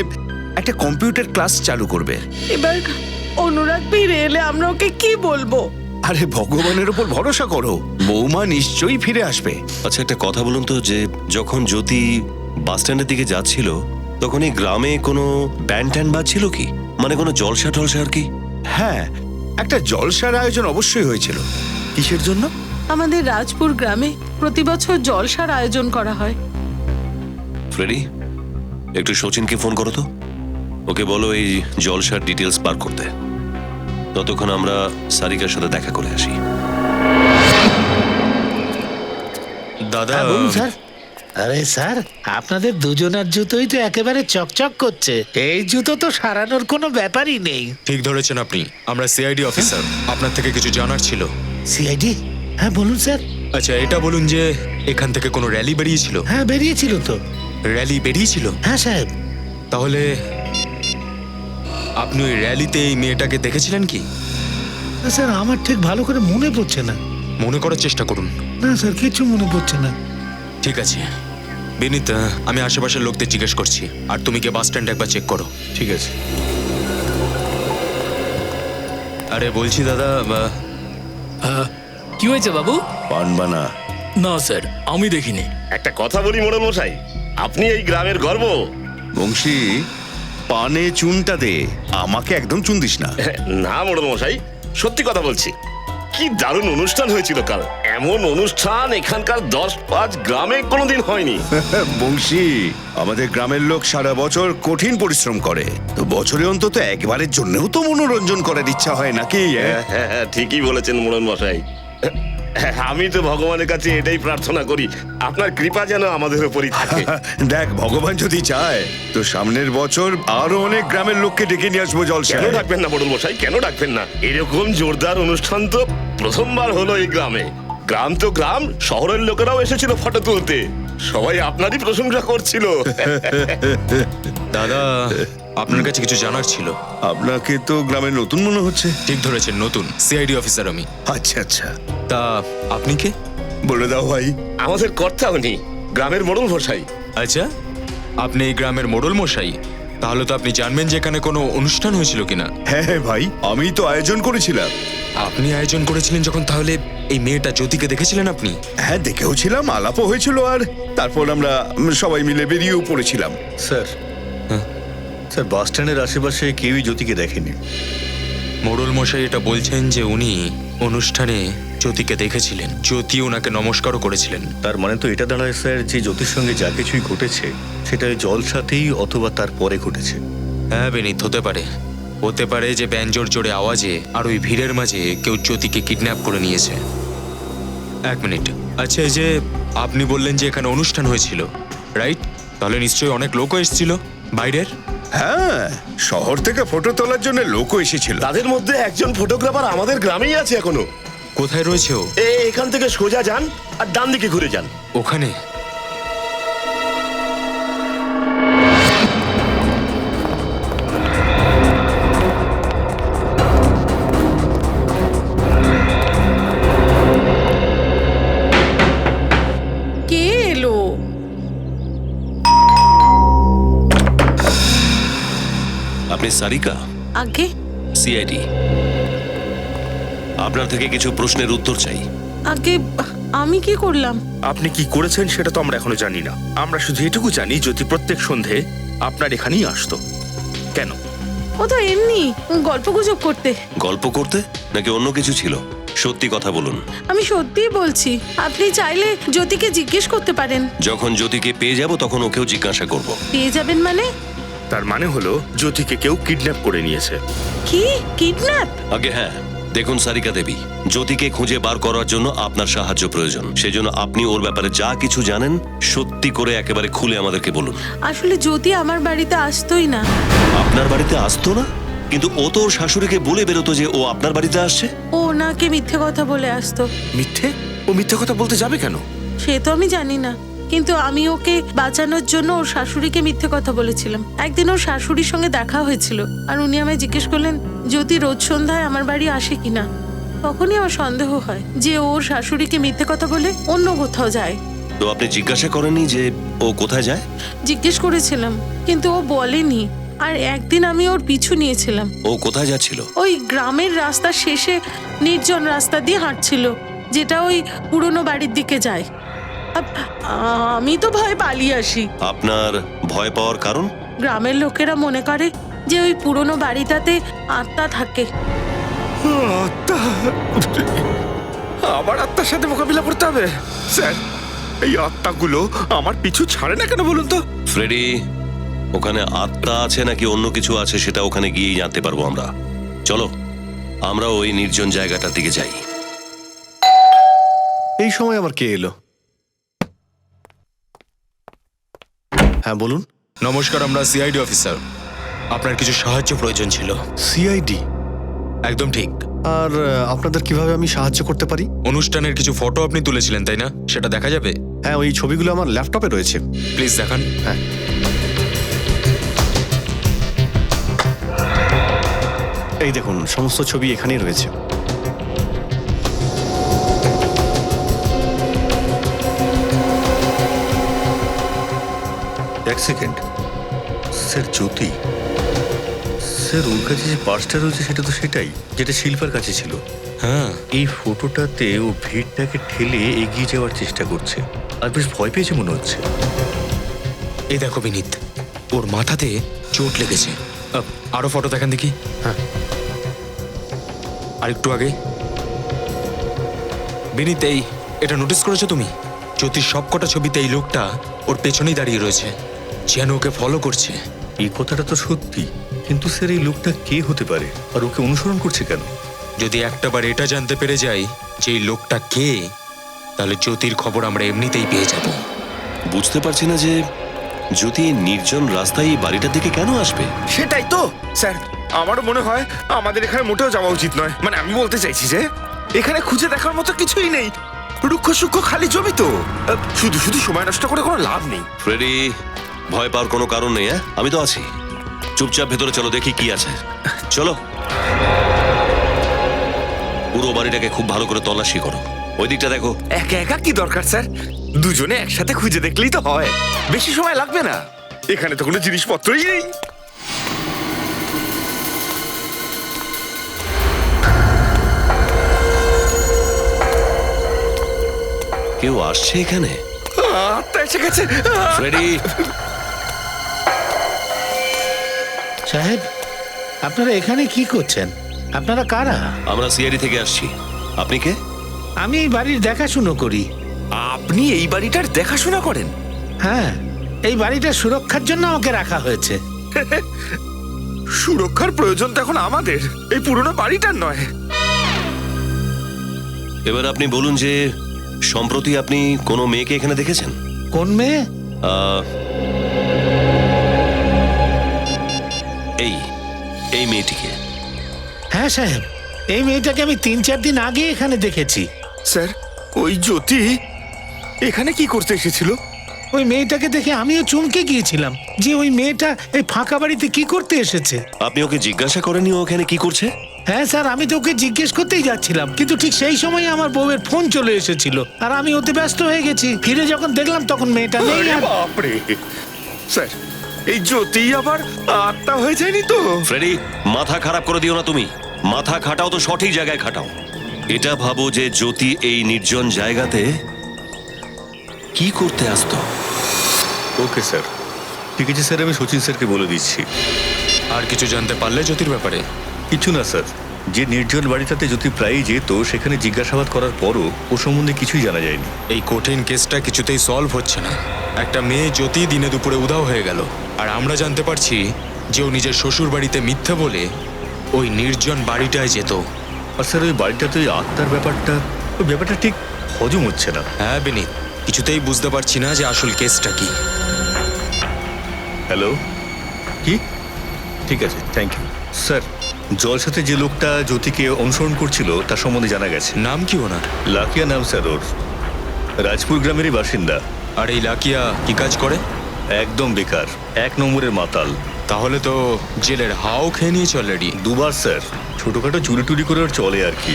একটা কম্পিউটার ক্লাস চালু করবে। এবার অনুরাগ ফিরে এলে আমরা ওকে কি বলবো? আরে ভগবানের উপর ভরসা করো, বৌমা নিশ্চয়ই ফিরে আসবে। আচ্ছা, একটা কথা বলুন তো, যে যখন জ্যোতি বাস স্ট্যান্ডের দিকে যাচ্ছিল তখন এই গ্রামে কোনো ব্যান্ড ট্যান্ড বাজছিল কি? মানে কোনো জলসা টলসা আর কি? হ্যাঁ, একটা জলসার আয়োজন অবশ্যই হয়েছিল। কিসের জন্য? আমাদের রাজপুর গ্রামে প্রতি বছর জলসার আয়োজন করা হয়। ফ্রেডি, একটু সচিনকে ফোন করো তো। ওকে বলো এই জলসার ডিটেলস বার করতে। ততক্ষণ আমরা সারিকার সাথে দেখা করে আসি। দাদা, স্যার। আরে স্যার, আপনাদের দুজনের জুতোই তো একেবারে চকচক করছে। এই জুতো তো সারানোর কোনো ব্যাপারই নেই। ঠিক ধরেছেন আপনি। আমরা সিআইডি অফিসার, আপনার থেকে কিছু জানার ছিল। সিআইডি? হ্যাঁ বলুন স্যার। আচ্ছা, এটা বলুন যে এখান থেকে কোনো র্যালি বেরিয়েছিল? হ্যাঁ বেরিয়েছিল তো। র্যালি বেরিয়েছিল? হ্যাঁ সাহেব। তাহলে আপনি ওই র্যালিতে এই মেয়েটাকে দেখেছিলেন কি? স্যার আমার ঠিক ভালো করে মনে পড়ছে না। মনে করার চেষ্টা করুন। না স্যার, কিছু মনে পড়ছে না। ঠিক আছে বিনীত, আমি আশেপাশের লোকদের জিজ্ঞেস করছি, আর তুমি গিয়ে বাস স্ট্যান্ড একবার চেক করো। ঠিক আছে। আরে বলছি দাদা, কি হয়েছে বাবু? পান বানা। না স্যার, আমি দেখিনি। একটা কথা বলি মোড়ল মশাই, আপনি এই গ্রামের গর্ব। বংশী, পানে চুনটা দে, আমাকে একদম চুন দিস না। না মোড়ল মশাই, সত্যি কথা বলছি। কি দারুণ অনুষ্ঠান হয়েছিল কাল। এমন অনুষ্ঠান এখানকার 10-5 গ্রামে কোনোদিন হয়নি। বংশী, আমাদের গ্রামের লোক সারা বছর কঠিন পরিশ্রম করে, তো বছরে অন্তত একবারের জন্যও তো মনোরঞ্জন করার ইচ্ছা হয় নাকি? হ্যাঁ, ঠিকই বলেছেন মোড়ল মশাই। আমি তো ভগবানের কাছে এটাই প্রার্থনা করি, আপনার কৃপা যেন আমাদের উপরই থাকে। দেখ, ভগবান যদি চায় তো সামনের বছর আরো অনেক গ্রামের লোককে ডেকে নিয়ে আসবো কেন জলসায়। ডাকবেন না মোড়ল মশাই, কেন ডাকবেন না? এরকম জোরদার অনুষ্ঠান তো প্রথমবার হলো এই গ্রামে। গ্রাম তো গ্রাম, শহরের লোকেরাও এসেছিল ফটো তুলতে, সবাই আপনারই প্রশংসা করছিল। দাদা, আপনার কাছে কিছু জানার ছিল। আপনাকে তো গ্রামের নতুন মনে হচ্ছে। ঠিক ধরেছেন, নতুন সিআইডি অফিসার আমি। আচ্ছা আচ্ছা, তা আপনি কে? বলে দাও ভাই। আমাদের কর্তা উনি, গ্রামের মোড়ল মশাই। আচ্ছা, আপনি এই গ্রামের মোড়ল মশাই? তাহলে তো আপনি জানবেন যে এখানে কোনো অনুষ্ঠান হয়েছিল কিনা। হ্যাঁ হ্যাঁ ভাই, আমি তো আয়োজন করেছিলাম। আপনি আয়োজন করেছিলেন যখন, তাহলে এই মেয়েটা জ্যোতিকে দেখেছিলেন আপনি? হ্যাঁ, দেখেও ছিলাম, আলাপও হয়েছিল, আর তারপর আমরা সবাই মিলে বেরিয়েও পড়েছিলাম। স্যার, স্যার বাস স্ট্যান্ডের আশেপাশে কেউই জ্যোতিকে দেখেনি। মোড়ল মশাই এটা বলছেন যে উনি অনুষ্ঠানে জ্যোতিকে দেখেছিলেন, জ্যোতি ওনাকে নমস্কারও করেছিলেন। তার মানে তো এটা দাঁড়ায় স্যার যে জ্যোতির সঙ্গে যা কিছুই ঘটেছে সেটা ওই জলসাতেই অথবা তার পরে ঘটেছে। হ্যাঁ বিনীত, হতে পারে। হতে পারে যে ব্যাঞ্জোর জোরে আওয়াজে আর ওই ভিড়ের মাঝে কেউ জ্যোতিকে কিডন্যাপ করে নিয়েছে। এক মিনিট, আচ্ছা, এই যে আপনি বললেন যে এখানে অনুষ্ঠান হয়েছিল, রাইট? তাহলে নিশ্চয়ই অনেক লোকও এসেছিল বাইরের। হ্যাঁ, শহর থেকে ফটো তোলার জন্য লোকও এসেছিল। তাদের মধ্যে একজন ফটোগ্রাফার আমাদের গ্রামেই আছে এখনো। কোথায় রয়েছে ও? এখান থেকে সোজা যান আর ডান দিকে ঘুরে যান। ওখানে? কে এলো? আপনি সারিকা? আগে সিআইডি। আপনার থেকে কিছু প্রশ্নের উত্তর চাই। আগে আমি কি করলাম? আপনি কি করেছেন সেটা তো আমরা এখনো জানি না। আমরা শুধু এটুকু জানি জ্যোতি প্রত্যেক সন্ধে আপনার এখানেই আসতো। কেন? ও তো এমনি গল্পগুজব করতে। গল্প করতে নাকি অন্য কিছু ছিল? সত্যি কথা বলুন। আমি সত্যিই বলছি, আপনি চাইলে জ্যোতিকে জিজ্ঞেস করতে পারেন। যখন জ্যোতিকে পেয়ে যাব তখন ওকেও জিজ্ঞাসা করব। পেয়ে যাবেন মানে? তার মানে হলো জ্যোতিকে কেউ কিডন্যাপ করে নিয়েছে। কি কিডন্যাপ? আগে হ্যাঁ, দেখুন সারিকা দেবী, জ্যোতিকে খুঁজে বার করার জন্য আপনার সাহায্য প্রয়োজন। সেজন্য আপনি ওর ব্যাপারে যা কিছু জানেন সত্যি করে একেবারে খুলে আমাদেরকে বলুন। আসলে জ্যোতি আমার বাড়িতে আসতোই না। আপনার বাড়িতে আসতো না? কিন্তু ও তো ওর শাশুড়িকে বলে বেরোতো যে ও আপনার বাড়িতে আসছে। ও ওনাকে মিথ্যে কথা বলে আসতো। মিথ্যে? ও মিথ্যে কথা বলতে যাবে কেন? সে তো আমি জানি না, কিন্তু আমি ওকে বাঁচানোর জন্য ওর শাশুড়িকে মিথ্যে কথা বলেছিলাম। একদিন ওর শাশুড়ির সঙ্গে দেখা হয়েছিল, আর উনি আমায় জিজ্ঞেস করলেন জ্যোতি রোজ সন্ধ্যায় আমার বাড়ি আসে কিনা। তখনই আমার সন্দেহ হয় যে ওর শাশুড়িকে মিথ্যে কথা বলে অন্য কোথাও যায়। তো আপনি জিজ্ঞাসা করেননি যে ও কোথায় যায়? জিজ্ঞেস করেছিলাম, কিন্তু ও বলেনি। আর একদিন আমি ওর পিছু নিয়েছিলাম। ও কোথায় যাচ্ছিল? ওই গ্রামের রাস্তার শেষে নির্জন রাস্তা দিয়ে হাঁটছিল, যেটা ওই পুরনো বাড়ির দিকে যায়। আমি তো ভয় পালিয়ে আসি। আপনার ভয় পাওয়ার কারণ? গ্রামের লোকেরা মনে করে যে ওই পুরনো বাড়িটাতে আত্মা থাকে। আবার আত্মার সাথে মোকাবিলা করতে হবে? স্যার, এই আত্মাগুলো আমার পিছু ছাড়ে না কেন বলুন তো? ফ্রেডি, ওখানে আত্মা আছে নাকি অন্য কিছু আছে সেটা ওখানে গিয়েই জানতে পারবো আমরা। চলো আমরা ওই নির্জন জায়গাটার দিকে যাই। এই সময় আবার কে এলো? হ্যাঁ বলুন। নমস্কার, আমরা সিআইডি অফিসার। আপনার কিছু সাহায্য প্রয়োজন ছিল। সিআইডি? একদম ঠিক। আর আপনাদের কিভাবে আমি সাহায্য করতে পারি? অনুষ্ঠানের কিছু ফটো আপনি তুলেছিলেন, তাই না? সেটা দেখা যাবে? হ্যাঁ, ওই ছবিগুলো আমার ল্যাপটপে রয়েছে। প্লিজ দেখান। হ্যাঁ, এই দেখুন, সমস্ত ছবি এখানেই রয়েছে। এক সেকেন্ড স্যার, জ্যোতি স্যার, ওর কাছে যে পার্সটা রয়েছে সেটা তো সেটাই যেটা শিল্পার কাছে ছিল। হ্যাঁ, এই ফটোটাতে ও ভিড়টাকে ঠেলে এগিয়ে যাওয়ার চেষ্টা করছে, আর বেশ ভয় পেয়েছে মনে হচ্ছে। এই দেখো বিনীত, ওর মাথাতে চোট লেগেছে। আরো ফটো দেখান দেখি। হ্যাঁ, আর একটু আগে। বিনীত, এটা নোটিস করেছো তুমি? জ্যোতির সবকটা ছবিতে এই লোকটা ওর পেছনেই দাঁড়িয়ে রয়েছে, যেন ওকে ফলো করছে। এই কথাটা তো সত্যি, কিন্তু স্যার এই লোকটা কে হতে পারে আর ওকে অনুসরণ করছে কেন? যদি একটাবার এটা জানতে পেরে যাই যে এই লোকটা কে, তাহলে জ্যোতির খবর আমরা এমনিতেই পেয়ে যাব। বুঝতে পারছি না যে জ্যোতি এই নির্জন রাস্তায় এই বাড়িটার দিকে কেন আসবে। সেটাই তো স্যার, আমারও মনে হয় আমাদের এখানে মোটেও যাওয়া উচিত নয়। মানে আমি বলতে চাইছি যে এখানে খুঁজে দেখার মতো কিছুই নেই, রুক্ষ সূক্ষ্ম খালি জমি তো। শুধু শুধু সময় নষ্ট করে কোনো লাভ নেই। ফ্রেডি, ভয় পাওয়ার কোনো কারণ নেই। হ্যাঁ, আমি তো আছি। চুপচাপ ভেতরে চলো, দেখি কি আছে। চলো। পুরো বাড়িটাকে খুব ভালো করে তল্লাশি করো। ওই দিকটা দেখো। একা একা কি দরকার স্যার, দুজনে একসাথে খুঁজে দেখলেই তো হয়, বেশি সময় লাগবে না। এখানে তো কোনো জিনিসপত্রই নেই। কেউ আসছে এখানে। আত্মা এসে গেছে। ফ্রেডি। সাহেব, আপনারা এখানে কি করছেন? আপনারা কারা? আমরা সিআইডি থেকে আসছি। আপনি কে? আমি এই বাড়ির দেখাশুনো করি। আপনি এই বাড়িটার দেখাশোনা করেন? হ্যাঁ, এই বাড়িটার সুরক্ষার জন্য আমাকে রাখা হয়েছে। সুরক্ষার প্রয়োজন তো এখন আমাদের, এই পুরনো বাড়িটার নয়। এবার আপনি বলুন যে সম্প্রতি আপনি কোনো মেয়েকে এখানে দেখেছেন? কোন মেয়ে? এই এই মেয়েটিকে। হ্যাঁ সাহেব, এই মেয়েটাকে আমি 3-4 দিন আগে এখানে দেখেছি। স্যার, ওই জ্যোতি এখানে কি করতে এসেছিল? ওই মেয়েটাকে দেখে আমিও চমকে গিয়েছিলাম যে ওই মেয়েটা এই ফাঁকা বাড়িতে কি করতে এসেছে। আপনি ওকে জিজ্ঞাসা করেননি ও এখানে কি করছে? হ্যাঁ স্যার, আমি তো ওকে জিজ্ঞেস করতেই যাচ্ছিলাম, কিন্তু ঠিক সেই সময় আমার বউয়ের ফোন চলে এসেছিল আর আমি ওতে ব্যস্ত হয়ে গেছি। ফিরে যখন দেখলাম তখন মেয়েটা নেই। আর বাপরে স্যার, এই জ্যোতি আবার আত্মা হয়ে যায়নি তো? ফ্রেডি, মাথা খারাপ করে দিও না তুমি। মাথা খাটাও তো সঠিক জায়গায় খাটাও। এটা ভাবো যে জ্যোতি এই নির্জন জায়গাতে কি করতে আসতো। ওকে স্যার, ঠিক আছে স্যার, আমি সচিন স্যারকে বলে দিচ্ছি। আর কিছু জানতে পারলে জ্যোতির ব্যাপারে? কিছু না স্যার, যে নির্জন বাড়িটাতে জ্যোতি প্রায়ই যেত সেখানে জিজ্ঞাসাবাদ করার পরও ও সম্বন্ধে কিছুই জানা যায়নি। এই কঠিন কেসটা কিছুতেই সলভ হচ্ছে না। একটা মেয়ে জ্যোতি দিনে দুপুরে উধাও হয়ে গেল, আর আমরা জানতে পারছি যে ও নিজের শ্বশুর বাড়িতে মিথ্যে বলে ওই নির্জন বাড়িটায় যেত। আর স্যার, ওই বাড়িটাতে ওই আত্মার ব্যাপারটা, ওই ব্যাপারটা ঠিক হজম হচ্ছে না। হ্যাঁ বিনীত, কিছুতেই বুঝতে পারছি না যে আসল কেসটা কি। হ্যালো, কি? ঠিক আছে, থ্যাংক ইউ স্যার। জলসাতে যে লোকটা জ্যোতিকে অনুসরণ করছিল তার সম্বন্ধে জানা গেছে। নাম কি ওনার? লাকিয়া নাম স্যার ওর, রাজপুর গ্রামেরই বাসিন্দা। আর এই লাকিয়া কি কাজ করে? একদম বেকার, 1 নম্বরের মাতাল। তাহলে তো জেলের হাও খেয়ে নিয়েছে অলরেডি। 2 বার স্যার, ছোটখাটো চুরি টুরি করে ওর চলে আর কি।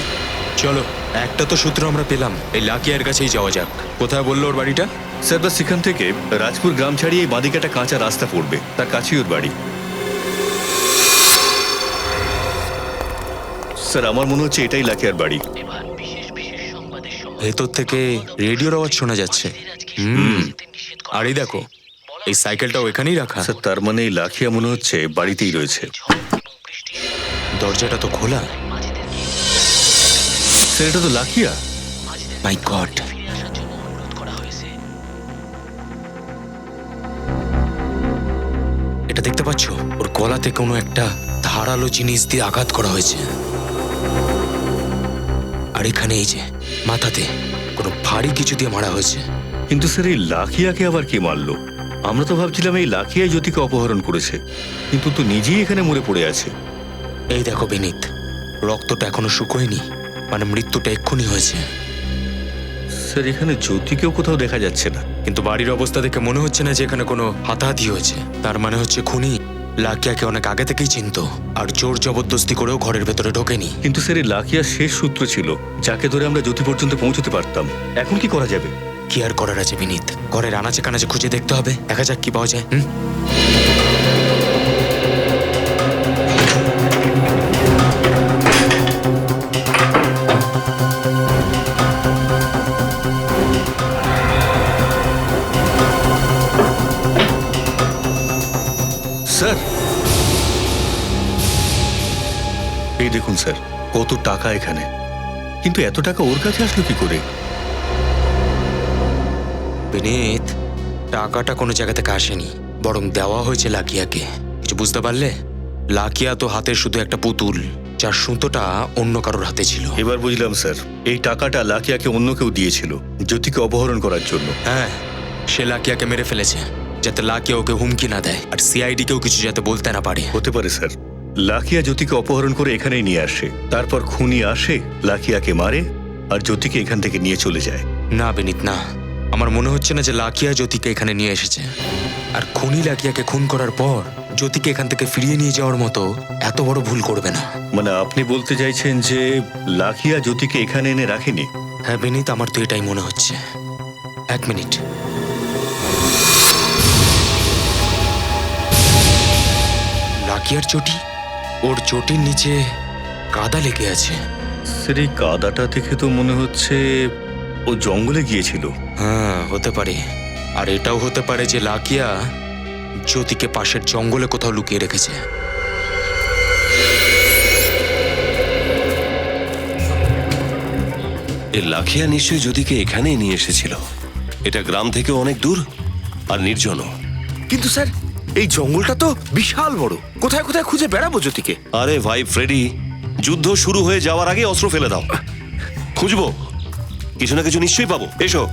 চলো, একটা তো সূত্র আমরা পেলাম, এই লাকিয়ার কাছেই যাওয়া যাক। কোথায় বললো ওর বাড়িটা? স্যার, বাস সেখান থেকে রাজপুর গ্রাম ছাড়িয়ে এই বাঁদিকে একটা কাঁচা রাস্তা পড়বে, তার কাছেই ওর বাড়ি। স্যার, আমার মনে হচ্ছে এটাই লাকিয়ার বাড়ি। ভেতর থেকে রেডিওর আওয়াজ শোনা যাচ্ছে। আর এই দেখো, এই সাইকেলটাও এখানেই রাখা। স্যার, তার মানে এই লাকিয়া মনে হচ্ছে বাড়িতেই রয়েছে। দরজাটা তো খোলা। স্যার, এটা তো লাকিয়া। মাই গড, এটা দেখতে পাচ্ছ? ওর গলাতে কোনো একটা ধারালো জিনিস দিয়ে আঘাত করা হয়েছে। আর এখানে এই যে মাথাতে কোনো ভারী কিছু দিয়ে মারা হয়েছে। কিন্তু স্যার, এই লাকিয়াকে আবার কে মারলো? আমরা তো ভাবছিলাম এই লাকিয়াই জ্যোতিকে অপহরণ করেছে, কিন্তু তো নিজেই এখানে মরে পড়ে আছে। এই দেখো বিনীত, রক্তটা এখনো শুকোয়নি, মানে মৃত্যুটা এক্ষুনি হয়েছে। স্যার, এখানে জ্যোতিকেও কোথাও দেখা যাচ্ছে না। কিন্তু বাড়ির অবস্থা দেখে মনে হচ্ছে না যে এখানে কোনো হাতাহাতি হয়েছে। তার মানে হচ্ছে খুনি লাকিয়াকে অনেক আগে থেকেই চিনতো, আর জোর জবরদস্তি করেও ঘরের ভেতরে ঢোকেনি। কিন্তু স্যার, এই লাকিয়ার শেষ সূত্র ছিল যাকে ধরে আমরা জ্যোতি পর্যন্ত পৌঁছতে পারতাম। এখন কি করা যাবে? কি আর করার আছে বিনীত, ঘরের আনাচে কানাচে খুঁজে দেখতে হবে, দেখা যাক কি পাওয়া যায়। স্যার, এই দেখুন স্যার, কত টাকা এখানে, কিন্তু এত টাকা ওর কাছে আসলো কি করে? বিনীত, টাকাটা কোনো জায়গা থেকে আসেনি, বরং দেওয়া হয়েছে লাকিয়াকে। কিছু বুঝতে পারলে? লাকিয়া তো হাতের শুধু একটা পুতুল, যার সুতোটা অন্য কারোর হাতে ছিল। এবার বুঝলাম স্যার, এই টাকাটা লাকিয়াকে অন্য কেউ দিয়েছিল জ্যোতিকে অপহরণ করার জন্য। হ্যাঁ, সে লাকিয়াকে মেরে ফেলেছে যাতে লাকিয়া ওকে হুমকি না দেয়, আর সিআইডি কেও কিছু যাতে বলতে না পারে। হতে পারে স্যার, লাকিয়া জ্যোতিকে অপহরণ করে এখানেই নিয়ে আসে, তারপর খুনি আসে, লাকিয়াকে মারে আর জ্যোতিকে এখান থেকে নিয়ে চলে যায়। না বিনীত, না, আমার মনে হচ্ছে না যে লাকিয়া জ্যোতিকে এখানে নিয়ে এসেছে। আর খুনি লাকিয়াকে খুন করার পর জ্যোতিকে এখান থেকে ফিরিয়ে নিয়ে যাওয়ার মতো এত বড় ভুল করবে না। মানে আপনি বলতে চাইছেন যে লাকিয়া জ্যোতিকে এখানে এনে রাখেনি? হ্যাঁ বিনীত, আমার তো এটাই মনে হচ্ছে। এক মিনিট। লাকিয়ার চটি, ওর চটির নিচে কাদা লেগে আছে। স্যার, এই কাদাটা দেখে তো মনে হচ্ছে ও জঙ্গলে গিয়েছিল। হ্যাঁ, হতে পারে। আর এটাও হতে পারে যে লাকিয়া জ্যোতিকে পাশের জঙ্গলে কোথাও লুকিয়ে রেখেছে। এই লাখিয়া নিশ্চয়ই জ্যোতিকে এখানেই নিয়ে এসেছিল। এটা গ্রাম থেকে অনেক দূর আর নির্জন। কিন্তু স্যার, এই জঙ্গলটা তো বিশাল বড়, কোথায় কোথায় খুঁজে বেড়াবো জ্যোতিকে? আরে ভাই ফ্রেডি, যুদ্ধ শুরু হয়ে যাওয়ার আগে অস্ত্র ফেলে দাও। খুঁজবো, কিছু না কিছু নিশ্চয়ই পাবো। এসো।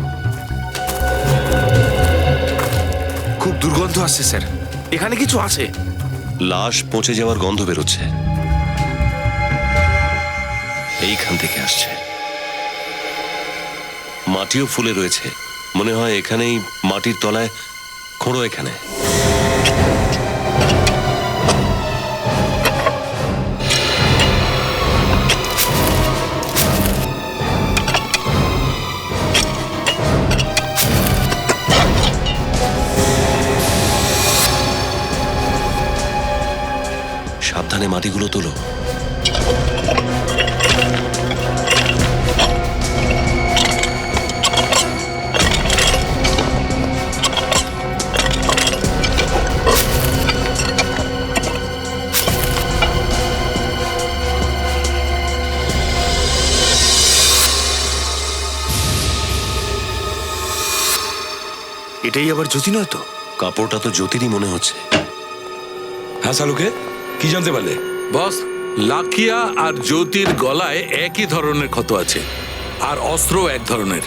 খুব দুর্গন্ধ আসছে স্যার, এখানে কিছু আছে। লাশ পচে যাওয়ার গন্ধ বেরোচ্ছে, এইখান থেকে আসছে। মাটিও ফুলে রয়েছে, মনে হয় এখানেই মাটির তলায় খোঁড়ো। এখানে সাবধানে মাটিগুলো তোলো। এটাই আবার জ্যোতি নয় তো? কাপড়টা তো জ্যোতিরই মনে হচ্ছে। হ্যাঁ সালুকে, কি জানতে পারলে? বস, লাকিয়া আর জ্যোতির গলায় একই ধরনের ক্ষত আছে, আর অস্ত্রও এক ধরনের।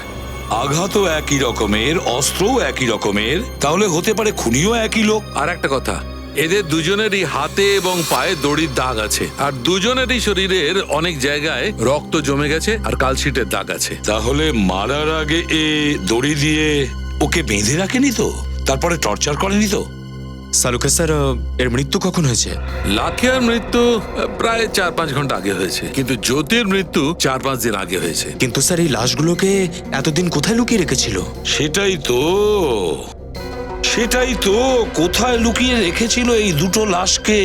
আঘাতও একই রকমের, অস্ত্রও একই রকমের, তাহলে হতে পারে খুনিও একই লোক। আর একটা কথা, এদের দুজনেরই হাতে এবং পায়ে দড়ির দাগ আছে, আর দুজনেরই শরীরের অনেক জায়গায় রক্ত জমে গেছে আর কালশিটের দাগ আছে। তাহলে মারার আগে এ দড়ি দিয়ে ওকে বেঁধে রাখেনি তো? তারপরে টর্চার করেনি তো? সালুকে স্যার, এর মৃত্যু কখন হয়েছে? লাকিয়ার মৃত্যু প্রায় 4-5 ঘন্টা আগে হয়েছে, কিন্তু জ্যোতির মৃত্যু 4-5 দিন আগে হয়েছে। কিন্তু স্যার, এই লাশগুলোকে এতদিন কোথায় লুকিয়ে রেখেছিল? সেটাই তো কোথায় লুকিয়ে রেখেছিল এই দুটো লাশকে?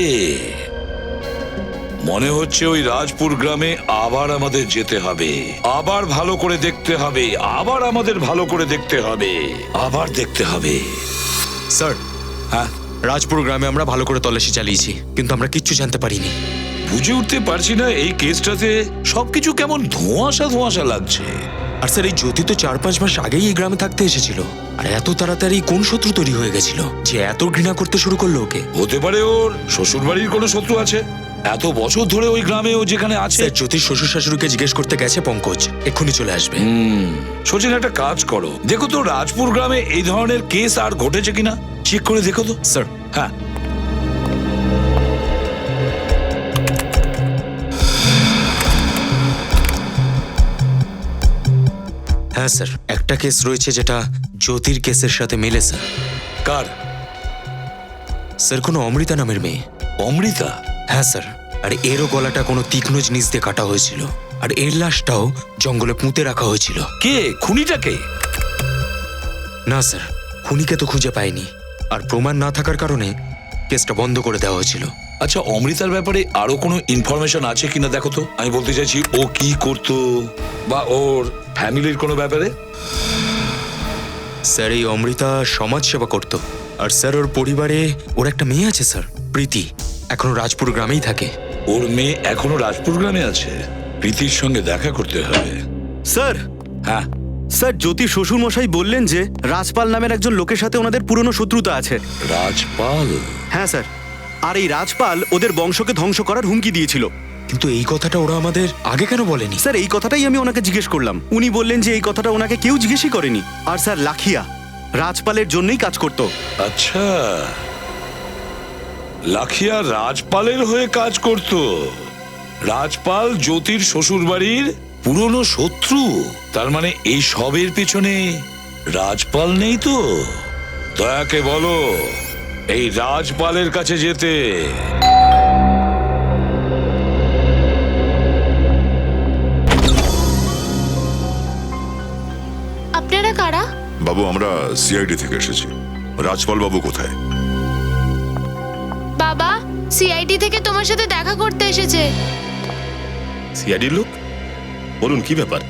মনে হচ্ছে ওই রাজপুর গ্রামে আবার আমাদের যেতে হবে, আবার ভালো করে দেখতে হবে, আবার আমাদের ভালো করে দেখতে হবে, আবার দেখতে হবে। স্যার, হ্যাঁ, রাজপুর গ্রামে আমরা ভালো করে তল্লাশি চালিয়েছি, কিন্তু আমরা কিচ্ছু জানতে পারিনি। বুঝে উঠতে পারছি না এই কেসটাতে সবকিছু কেমন ধোঁয়াশা ধোঁয়াশা লাগছে। আর স্যার, এই জ্যোতি তো 4-5 মাস আগেই এই গ্রামে থাকতে এসেছিল, আর এত তাড়াতাড়ি কোন শত্রু তৈরি হয়ে গেছিল যে এত ঘৃণা করতে শুরু করলো ওকে? হতে পারে ওর শ্বশুর বাড়ির কোনো শত্রু আছে, এত বছর ধরে ওই গ্রামে ও যেখানে আছে। স্যার, জ্যোতির শ্বশুর শাশুড়িকে জিজ্ঞেস করতে গেছে পঙ্কজ, এক্ষুনি চলে আসবে। সচিন, একটা কাজ করো, দেখো তো রাজপুর গ্রামে এই ধরনের কেস আর ঘটেছে কিনা, চেক করে দেখো তো। স্যার। হ্যাঁ। হ্যাঁ স্যার, একটা কেস রয়েছে যেটা জ্যোতির কেসের সাথে মেলে স্যার। কার? স্যার, কোনো অমৃতা নামের মেয়ে। অমৃতা? হ্যাঁ স্যার, আর এরও গলাটা কোনো তীক্ষ্ণ জিনিস দিয়ে কাটা হয়েছিল, আর এর লাশটাও জঙ্গলে পুঁতে রাখা হয়েছিল। কে? খুনিটাকে? না স্যার, খুনিকে তো খুঁজে পায়নি, আর প্রমাণ না থাকার কারণে কেসটা বন্ধ করে দেওয়া হয়েছিল। আচ্ছা, অমৃতার ব্যাপারে আরো কোনো ইনফরমেশন আছে কিনা দেখো তো। আমি বলতে চাইছি, ও কি করতো বা ওর ফ্যামিলির কোনো ব্যাপারে। স্যার, এই অমৃতা সমাজ সেবা করতো, আর স্যার ওর পরিবারে ওর একটা মেয়ে আছে স্যার, প্রীতি, এখনো রাজপুর গ্রামেই থাকে। ওর মেয়ে এখনো রাজপুর গ্রামে আছে? প্রীতির সঙ্গে দেখা করতে হবে। স্যার। হ্যাঁ স্যার, জ্যোতি শ্বশুর মশাই বললেন যে রাজপাল নামের একজন লোকের সাথে ওনাদের পুরনো শত্রুতা আছে। রাজপাল? হ্যাঁ স্যার, আর এই রাজপাল ওদের বংশকে ধ্বংস করার হুমকি দিয়েছিল, কিন্তু এই কথাটা ওরা আমাদের আগে কেন বলেনি? স্যার এই কথাটাই আমি ওনাকে জিজ্ঞেস করলাম। উনি বললেন যে এই কথাটা ওনাকে কেউ জিজ্ঞেসই করেনি। আর স্যার লাখিয়া রাজপালের জন্যই কাজ করতো। আচ্ছা, লাখিয়া রাজপালের হয়ে কাজ করত। রাজপাল জ্যোতির শ্বশুর বাড়ির পুরনো শত্রু। তার মানে এই সবের পেছনে রাজপাল নেই তো? দয়াকে বলো এই রাজপালের কাছে যেতে। আপনারা কারা? বাবু আমরা সিআইডি থেকে এসেছি। রাজপাল বাবু কোথায়? বাবা, সিআইডি থেকে তোমার সাথে দেখা করতে এসেছে। সিআইডির লোক? বলুন কি ব্যাপার?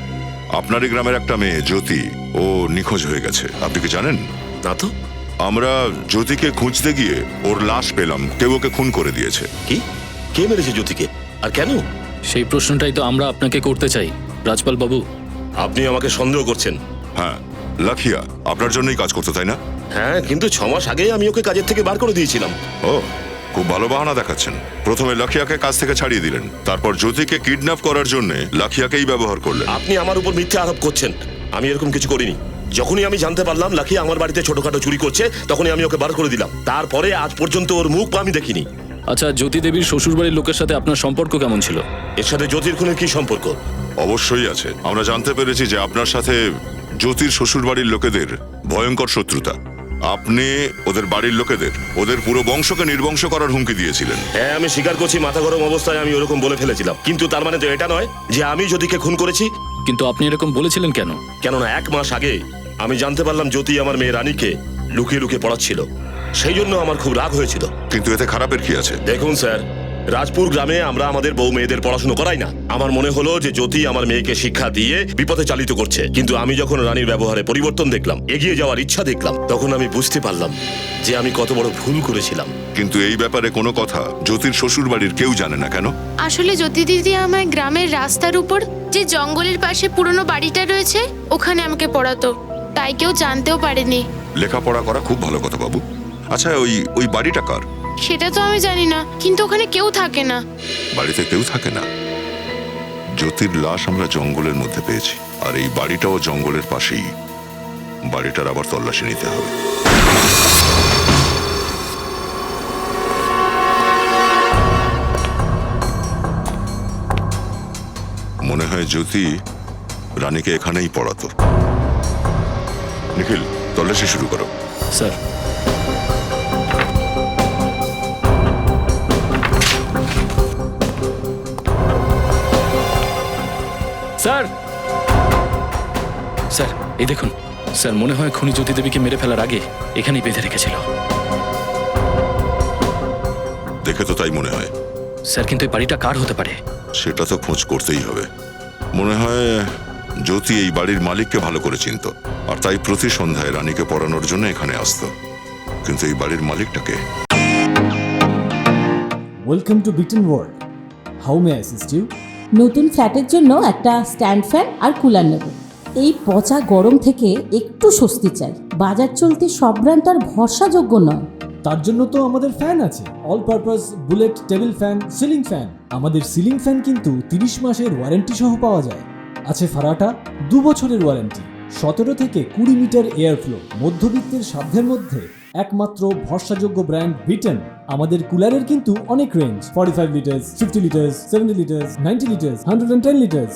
আপনারই গ্রামের একটা মেয়ে জ্যোতি, ও নিখোঁজ হয়ে গেছে। আপনি কি জানেন? না তো। আমরা জ্যোতিকে খুঁজতে গিয়ে ওর লাশ পেলাম। কেউ ওকে খুন করে দিয়েছে। কি? কে মেরেছে জ্যোতিকে আর কেন? সেই প্রশ্নটাই তো আমরা আপনাকে করতে চাই রাজপাল বাবু। আপনি আমাকে সন্দেহ করছেন? হ্যাঁ, লাখিয়া আপনার জন্যই কাজ করতে, তাই না? হ্যাঁ, কিন্তু 6 মাস আগেই আমি ওকে কাজের থেকে বার করে দিয়েছিলাম। ও, খুব ভালো বাহানা দেখাচ্ছেন। প্রথমে লাখিয়াকে কাজ থেকে ছাড়িয়ে দিলেন, তারপর জ্যোতিকে কিডন্যাপ করার জন্য লাখিয়াকেই ব্যবহার করলেন। আপনি আমার উপর মিথ্যে আরোপ করছেন। আমি এরকম কিছু করিনি। যখনই আমি জানতে পারলাম লাখিয়া আমার বাড়িতে ছোটখাটো চুরি করছে, তখনই আমি ওকে বার করে দিলাম। তারপরে আজ পর্যন্ত ওর মুখ আমি দেখিনি। আচ্ছা, জ্যোতি দেবীর শ্বশুরবাড়ির লোকের সাথে আপনার সম্পর্ক কেমন ছিল? এর সাথে জ্যোতির খুনের কি সম্পর্ক? অবশ্যই আছে। আমরা জানতে পেরেছি যে আপনার সাথে জ্যোতির শ্বশুরবাড়ির লোকেদের ভয়ঙ্কর শত্রুতা। আপনি ওদের বাড়ির লোকেদের, ওদের পুরো বংশকে নির্বংশ করার হুমকি দিয়েছিলেন। হ্যাঁ, আমি স্বীকার করছি মাথা গরম অবস্থায় আমি ওরকম বলে ফেলেছিলাম। কিন্তু তার মানে তো এটা নয় যে আমি জ্যোতিকে খুন করেছি। কিন্তু আপনি এরকম বলেছিলেন কেন? কেননা 1 মাস আগে আমি জানতে পারলাম জ্যোতি আমার মেয়ে রানীকে লুকিয়ে লুকিয়ে পড়াচ্ছিল। সেই জন্য আমার খুব রাগ হয়েছিল। কিন্তু এতে খারাপের কি আছে? দেখুন স্যার, রাজপুর গ্রামে আমরা আমাদের বউ মেয়েদের পড়াশোনা করাই না। আমার মনে হলো যে জ্যোতি আমার মেয়েকে শিক্ষা দিয়ে বিপথে চালিত করছে। কিন্তু আমি যখন রানীর ব্যবহারে পরিবর্তন দেখলাম, এগিয়ে যাওয়ার ইচ্ছা দেখলাম, তখন আমি বুঝতে পারলাম যে আমি কত বড় ভুল করেছিলাম। কিন্তু এই ব্যাপারে কোনো কথা জ্যোতির শ্বশুরবাড়ির কেউ জানে না কেন? আসলে জ্যোতি দিদি আমায় গ্রামের রাস্তার উপর যে জঙ্গলের পাশে পুরনো বাড়িটা রয়েছে ওখানে আমাকে পড়াতো, তাই কেউ জানতেও পারেনি। লেখাপড়া করা খুব ভালো কথা বাবু। আচ্ছা, ওই বাড়িটা কার? সেটা তো আমি জানি না, কিন্তু ওখানে কেউ থাকে না। বাড়িতে কেউ থাকে না? জ্যোতির লাশ আমরা জঙ্গলের মধ্যে পেয়েছি, আর এই বাড়িটাও জঙ্গলের পাশেই। বাড়িটার আবার তল্লাশি নিতে হবে। মনে হয় জ্যোতি রানীকে এখানেই পড়াতো। নিখিল, তল্লাশি শুরু করো। স্যার। স্যার, স্যার এই দেখুন স্যার, মনে হয় খুনি জ্যোতি দেবীকে মেরে ফেলার আগে এখানেই বেঁধে রেখেছিল। দেখে তো তাই মনে হয়। স্যার, কিন্তু এই বাড়িটা কার হতে পারে? সেটা তো খোঁজ করতেই হবে। মনে হয় জ্যোতি এই বাড়ির মালিককে ভালো করে চিনত, আর তাই প্রতি সন্ধ্যায় রানীকে পড়ানোর জন্য এখানে আসতো। কিন্তু এই বাড়ির মালিকটাকে। Welcome to beaten world. How may I assist you? নতুন ফ্ল্যাটের জন্য একটা স্ট্যান্ড ফ্যান আর কুলার নেব। এই পচা গরম থেকে একটু স্বস্তি চাই। বাজার চলতে সব ব্র্যান্ড আর ভরসাযোগ্য নয়। তার জন্য তো আমাদের ফ্যান আছে, all purpose bullet table fan, ceiling fan. আমাদের সিলিং ফ্যান কিন্তু 30 মাসের ওয়ারেন্টি সহ পাওয়া যায়। আছে ফারাটা 2 বছরের ওয়ারেন্টি, 17 থেকে 20 মিটার এয়ার ফ্লো। মধ্যবিত্তের সাধ্যের মধ্যে একমাত্র ভরসাযোগ্য ব্র্যান্ড বিটেন। আমাদের কুলারের কিন্তু অনেক range, 45 litres, 50 litres, 70 litres, 90 litres, 110 litres.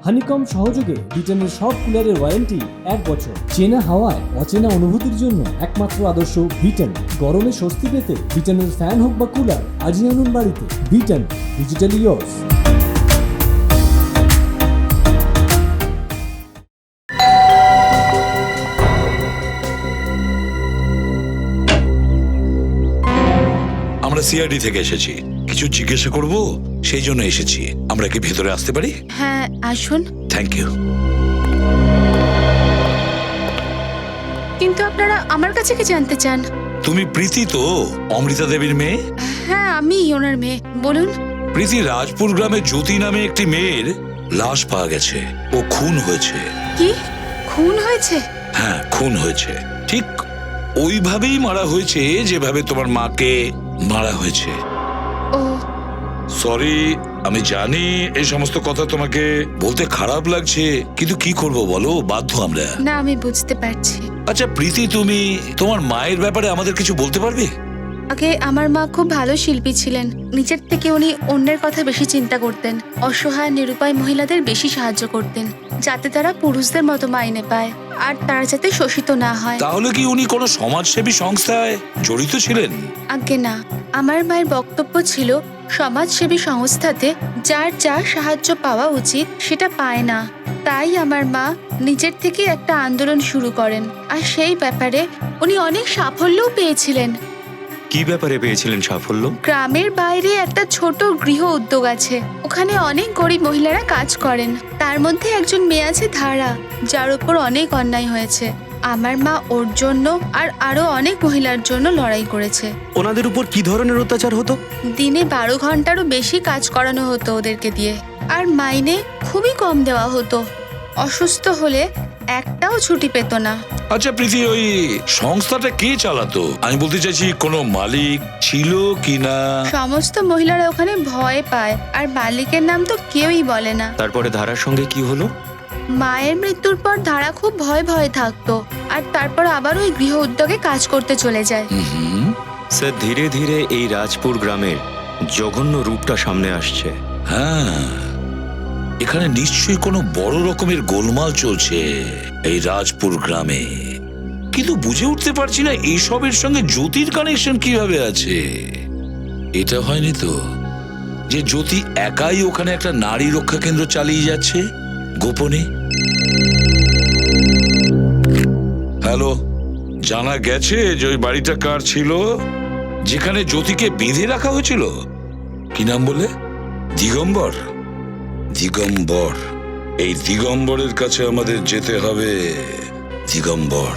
Honeycomb সহযোগে বিটেনের সব কুলারের ওয়ারেন্টি 1 বছর। চেনা হাওয়ায় অচেনা অনুভূতির জন্য একমাত্র আদর্শ বিটেন। গরমে স্বস্তি পেতে বিটেনের ফ্যান হোক বা কুলার, আজই আনুন বাড়িতে। Beaten, digitally yours. আমরা সিআইডি থেকে এসেছি, কিছু জিজ্ঞাসা করব, সেই জন্য এসেছি। আমরা কি ভেতরে আসতে পারি? হ্যাঁ, আসুন। Thank you. কিন্তু আপনারা আমার কাছে কি জানতে চান? তুমি প্রীতি তো, অমৃতা দেবীর মেয়ে? হ্যাঁ, আমি ওনার মেয়ে। বলুন। প্রীতি, রাজপুর গ্রামে জ্যোতি নামে একটি মেয়ের লাশ পাওয়া গেছে। ও খুন হয়েছে। কি? খুন হয়েছে? হ্যাঁ, খুন হয়েছে। ঠিক ওইভাবেই মারা হয়েছে যেভাবে তোমার মাকে মারা হয়েছে। ও সরি, আমি জানি এই সমস্ত কথা তোমাকে বলতে খারাপ লাগছে, কিন্তু কি করব বলো, বাধ্য আমরা। না, আমি বুঝতে পারছি। আচ্ছা প্রীতি, তুমি তোমার মায়ের ব্যাপারে আমাদের কিছু বলতে পারবে? আগে আমার মা খুব ভালো শিল্পী ছিলেন। নিজের থেকে উনি অন্যের কথা বেশি চিন্তা করতেন, অসহায় নিরুপায় মহিলাদের বেশি সাহায্য করতেন, যাতে তারা পুরুষদের মতো মাইনে পায় আর তারা যাতে শোষিত না হয়। তাহলে কি উনি কোনো সমাজসেবী সংস্থায় জড়িত ছিলেন? আগে না, আমার মায়ের বক্তব্য ছিল সমাজসেবী সংস্থাতে যার যা সাহায্য পাওয়া উচিত সেটা পায় না। তাই আমার মা নিজের থেকে একটা আন্দোলন শুরু করেন, আর সেই ব্যাপারে উনি অনেক সাফল্যও পেয়েছিলেন। কি ব্যাপারে পেয়েছিলেন সাফল্য? গ্রামের বাইরে একটা ছোট গৃহ উদ্যোগ আছে, ওখানে অনেক গরিব মহিলারা কাজ করেন। তার মধ্যে একজন মেয়ে আছে ধারা, যার উপর অনেক অন্যায় হয়েছে। আমার মা ওর জন্য আর আরো অনেক মহিলার জন্য লড়াই করেছে। ওনাদের উপর কি ধরনের অত্যাচার হতো? দিনে 12 ঘন্টারও বেশি কাজ করানো হতো ওদেরকে দিয়ে, আর মাইনে খুবই কম দেওয়া হতো। অসুস্থ হলে একটাও ছুটি পেত না। আচ্ছা প্রীতি, ওই সংস্থাটা কে চালাতো? আমি বলতে চাইছি কোনো মালিক ছিল কিনা? সমস্ত মহিলারা ওখানে ভয় পায়, আর মালিকের নাম তো কেউই বলে না। তারপরে ধারার সঙ্গে কি হলো? মায়ের মৃত্যুর পর ধারা খুব ভয়ে থাকতো, আর তারপর আবার ওই গৃহ উদ্যোগে কাজ করতে চলে যায়। স্যার, ধীরে ধীরে এই রাজপুর গ্রামের জঘন্য রূপটা সামনে আসছে। হ্যাঁ, এখানে নিশ্চয়ই কোনো বড় রকমের গোলমাল চলছে এই রাজপুর গ্রামে, কিন্তু বুঝে উঠতে পারছি না এইসবের সঙ্গে জ্যোতির কানেকশন কিভাবে আছে। এটা হয়নি তো যে জ্যোতি একাই ওখানে একটা নারী রক্ষা কেন্দ্র চালিয়ে যাচ্ছে গোপনে? হ্যালো, জানা গেছে যে ওই বাড়িটা কার ছিল যেখানে জ্যোতিকে বেঁধে রাখা হয়েছিল? কি নাম বলে? দিগম্বর। দিগম্বর, এই দিগম্বরের কাছে আমাদের যেতে হবে। দিগম্বর।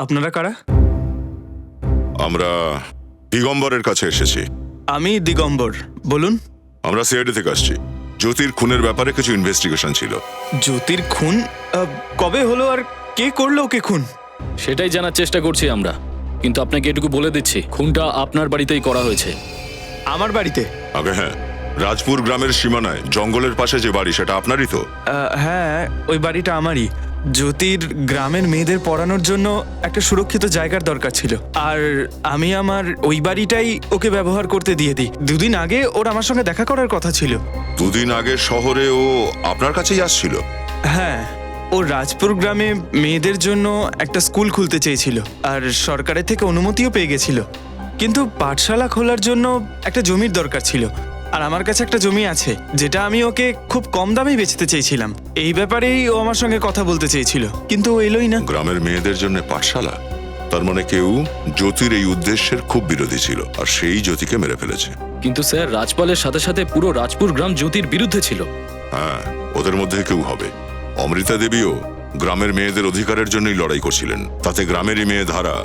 আপনারা কারা? আমরা দিগম্বরের কাছে এসেছি। আমি দিগম্বর, বলুন। আমরা সিআইডি থেকে আসছি। জ্যোতির খুনের ব্যাপারে কিছু ইনভেস্টিগেশন ছিল। জ্যোতির খুন কবে হলো আর কে করলো ওকে খুন? সেটাই জানার চেষ্টা করছি আমরা, কিন্তু আপনাকে এটুকু বলে দিচ্ছি, খুনটা আপনার বাড়িতেই করা হয়েছে। আমার বাড়িতে? আগে হ্যাঁ, রাজপুর গ্রামের সীমানায় জঙ্গলের পাশে যে বাড়ি, সেটা আপনারই তো? হ্যাঁ, ওই বাড়িটা আমারই। জ্যোতির গ্রামের মেয়েদের পড়ানোর জন্য একটা সুরক্ষিত জায়গার দরকার ছিল, আর আমি আমার ওই বাড়িটাই ওকে ব্যবহার করতে দিয়ে দিই। 2 দিন আগে ওর আমার সঙ্গে দেখা করার কথা ছিল। 2 দিন আগে শহরে ও আপনার কাছেই আসছিল? হ্যাঁ, ও রাজপুর গ্রামে মেয়েদের জন্য একটা স্কুল খুলতে চেয়েছিল, আর সরকারের থেকে অনুমতিও পেয়ে গেছিল। কিন্তু পাঠশালা খোলার জন্য একটা জমির দরকার ছিল, আর আমার কাছে একটা জমি আছে যেটা আমি ওকে খুব কম দামে বেচতে চেয়েছিলাম। এই ব্যাপারেই ও আমার সঙ্গে কথা বলতে চেয়েছিল, কিন্তু ও এলোই না। গ্রামের মেয়েদের জন্য পাঠশালা? তার মানে কেউ জ্যোতির এই উদ্দেশ্যের খুব বিরোধী ছিল, আর সেই জ্যোতিকে মেরে ফেলেছে। কিন্তু স্যার, রাজপালের সাথে সাথে পুরো রাজপুর গ্রাম জ্যোতির বিরুদ্ধে ছিল। হ্যাঁ, ওদের মধ্যে কেউ হবে। অমৃতা দেবীও গ্রামের মেয়েদের অধিকারের জন্যই লড়াই করছিলেন, তাতে গ্রামেরই মেয়ে ধারা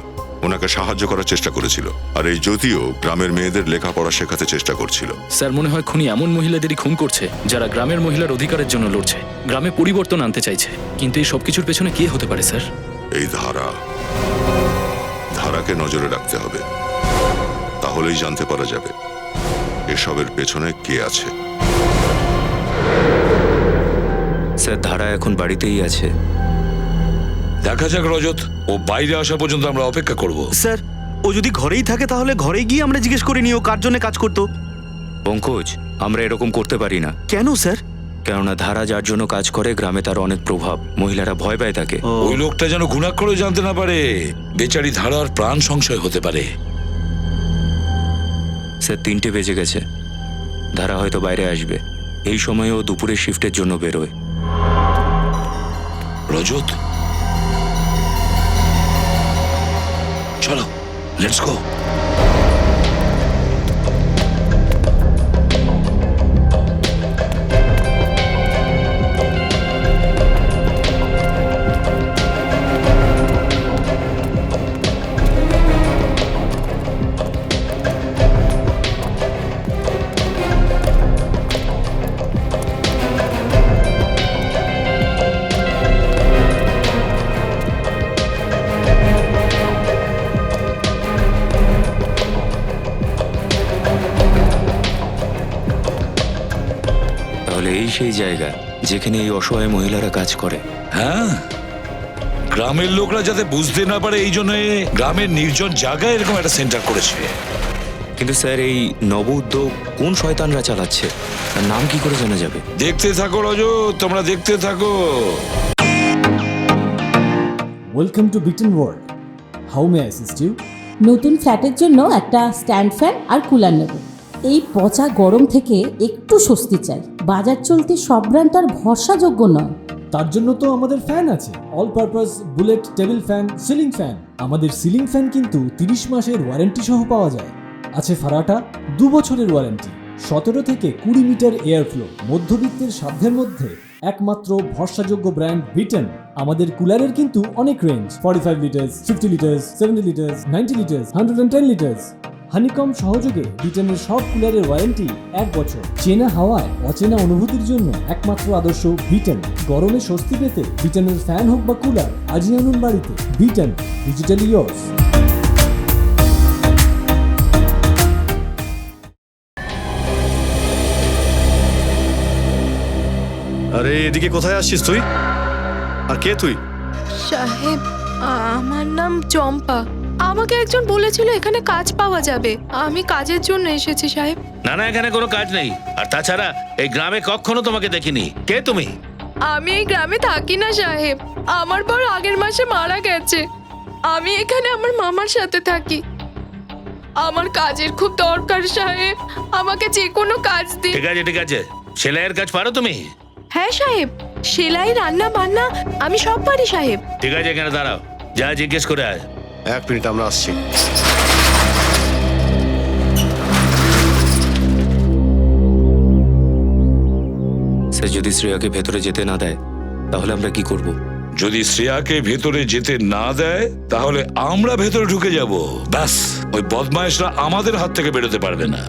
ওনাকে সাহায্য করার চেষ্টা করেছিল, আর এই জ্যোতিও গ্রামের মেয়েদের লেখাপড়া শেখাতে চেষ্টা করছিল। স্যার, মনে হয় খুনি এমন মহিলাদেরই খুন করছে যারা গ্রামের মহিলার অধিকারের জন্য লড়ছে, গ্রামে পরিবর্তন আনতে চাইছে। কিন্তু এই সবকিছুর পেছনে কে হতে পারে স্যার? এই ধারাকে নজরে রাখতে হবে, তাহলেই জানতে পারা যাবে এসবের পেছনে কে আছে। স্যার, ধারা এখন বাড়িতেই আছে। দেখা যাক রজত, ও বাইরে আসা পর্যন্ত আমরা অপেক্ষা করব। স্যার, ও যদি ঘরেই থাকে তাহলে ঘরে গিয়ে আমরা জিজ্ঞেস করে নিও কার জন্য কাজ করতো। পঙ্কজ, আমরা এরকম করতে পারি না। কেন স্যার? কেননা ধারা যার জন্য কাজ করে গ্রামে তার অনেক প্রভাব, মহিলারা ভয় পায় তাকে। ওই লোকটা যেন ঘুণাক্ষরেও জানতে না পারে, বেচারি ধারার প্রাণ সংশয় হতে পারে। স্যার, 3টে বেজে গেছে, ধারা হয়তো বাইরে আসবে। এই সময়ে ও দুপুরের শিফটের জন্য বেরোয়। রজত, চলো, লেটস গো। সেই জায়গা যেখানে এই অসহায় মহিলারা কাজ করে। হ্যাঁ, গ্রামের লোকরা যাতে বুঝতে না পারে এই জন্য গ্রামের নির্জন জায়গায় এরকম একটা সেন্টার করেছে। কিন্তু স্যার এই নব উদ্যোগ কোন শয়তানরা চালাচ্ছে, তার নাম কি করে জানা যাবে? দেখতে থাকো রজত, তোমরা দেখতে থাকো। Welcome to beaten world. How may I assist you? নতুন ফ্ল্যাটের জন্য একটা স্ট্যান্ড ফ্যান আর কুলার নেব। এই পচা গরম থেকে একটু স্বস্তি চাই। বাজার চলতে সব ব্র্যান্ড তো আর ভরসাযোগ্য নয়। তার জন্য তো আমাদের ফ্যান আছে, all purpose bullet table fan, ceiling fan. আমাদের সিলিং ফ্যান কিন্তু 30 মাসের ওয়ারেন্টি সহ পাওয়া যায়। আছে ফারাটা 2 বছরের ওয়ারেন্টি, 17 থেকে 20 মিটার এয়ার ফ্লো, মধ্যবিত্তের সাধ্যের মধ্যে একমাত্র ভরসাযোগ্য ব্র্যান্ড বিটেন। আমাদের কুলারের কিন্তু অনেক range, 45 litres, 50 litres, 70 litres, 90 litres, 110 litres. Honeycomb সহযোগে বিটেনের সব কুলারের ওয়ারেন্টি 1 বছর। চেনা হাওয়ায় অচেনা অনুভূতির জন্য একমাত্র আদর্শ বিটেন। গরমে স্বস্তি পেতে বিটেনের ফ্যান হোক বা কুলার, আজই আনুন বাড়িতে। Beaten, digitally yours. আরে এদিকে কোথায় আসছিস তুই? আর কে তুই? সাহেব, আমার নাম চম্পা। আমাকে একজন বলেছিল এখানে কাজ পাওয়া যাবে। আমি কাজের জন্য এসেছি সাহেব। না না, এখানে কোনো কাজ নেই। আর তাছাড়া এই গ্রামে কখনো তোমাকে দেখিনি। কে তুমি? আমি এই গ্রামে থাকি না সাহেব, আমার বর আগের মাসে মারা গেছে। আমি এখানে আমার মামার সাথে থাকি। আমার কাজের খুব দরকার সাহেব, আমাকে যে কোনো কাজ দিন। ঠিক আছে ঠিক আছে, সেলাইয়ের কাজ পারো তুমি? হ্যাঁ সাহেব, সেলাই, রান্না বান্না আমি সব পারি সাহেব। ঠিক আছে, এখানে দাঁড়াও, যা জিজ্ঞেস করে আয়। 1 মিনিট, আমরা আসছি। স্যার যদি শ্রেয়াকে ভেতরে যেতে না দেয় তাহলে আমরা কি করব? যদি শ্রেয়াকে ভেতরে যেতে না দেয় তাহলে আমরা ভেতরে ঢুকে যাব। ব্যাস, ওই বদমাইশরা আমাদের হাত থেকে বেরোতে পারবে না।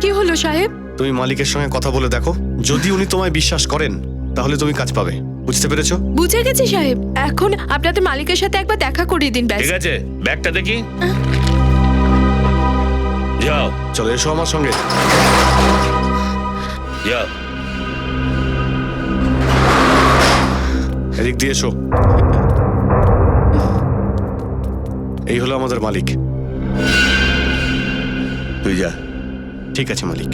কি হলো সাহেব? তুমি মালিকের সঙ্গে কথা বলে দেখো, যদি উনি তোমায় বিশ্বাস করেন তাহলে তুমি কাজ পাবে। বুঝতে পেরেছো? বুঝে গেছি সাহেব। এখন আপনাদের মালিকের সাথে একবার দেখা করিয়ে দিন ব্যাস। ঠিক আছে, ব্যাগটা দেখি। যাও, চলে এসো আমার সঙ্গে। যাও, এদিক দিয়ে এসো। এই হলো আমাদের মালিক। তুই যা। ঠিক আছে মালিক।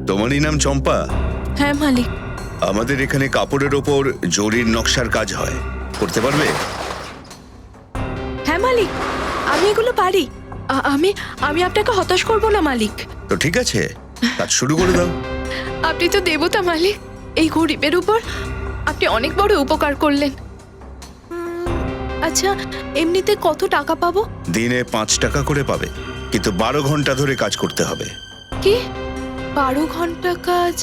তোমারই নাম চম্পা? হ্যাঁ মালিক। আমাদের এখানে কাপড়ের ওপর জরির নকশার কাজ হয়, করতে পারবে? হ্যাঁ মালিক, আমি এগুলো পারি। আমি আমি আপনাকে হতাশ করব না মালিক। তো ঠিক আছে, কাজ শুরু করে দাও। আপনি তো দেবতা মালিক, এই গরিবের উপর আপনি অনেক বড় উপকার করলেন। আচ্ছা, এমনিতে কত টাকা পাবো? দিনে 5 টাকা করে পাবে, কিন্তু 12 ঘন্টা ধরে কাজ করতে হবে। কি 12 ঘন্টা কাজ,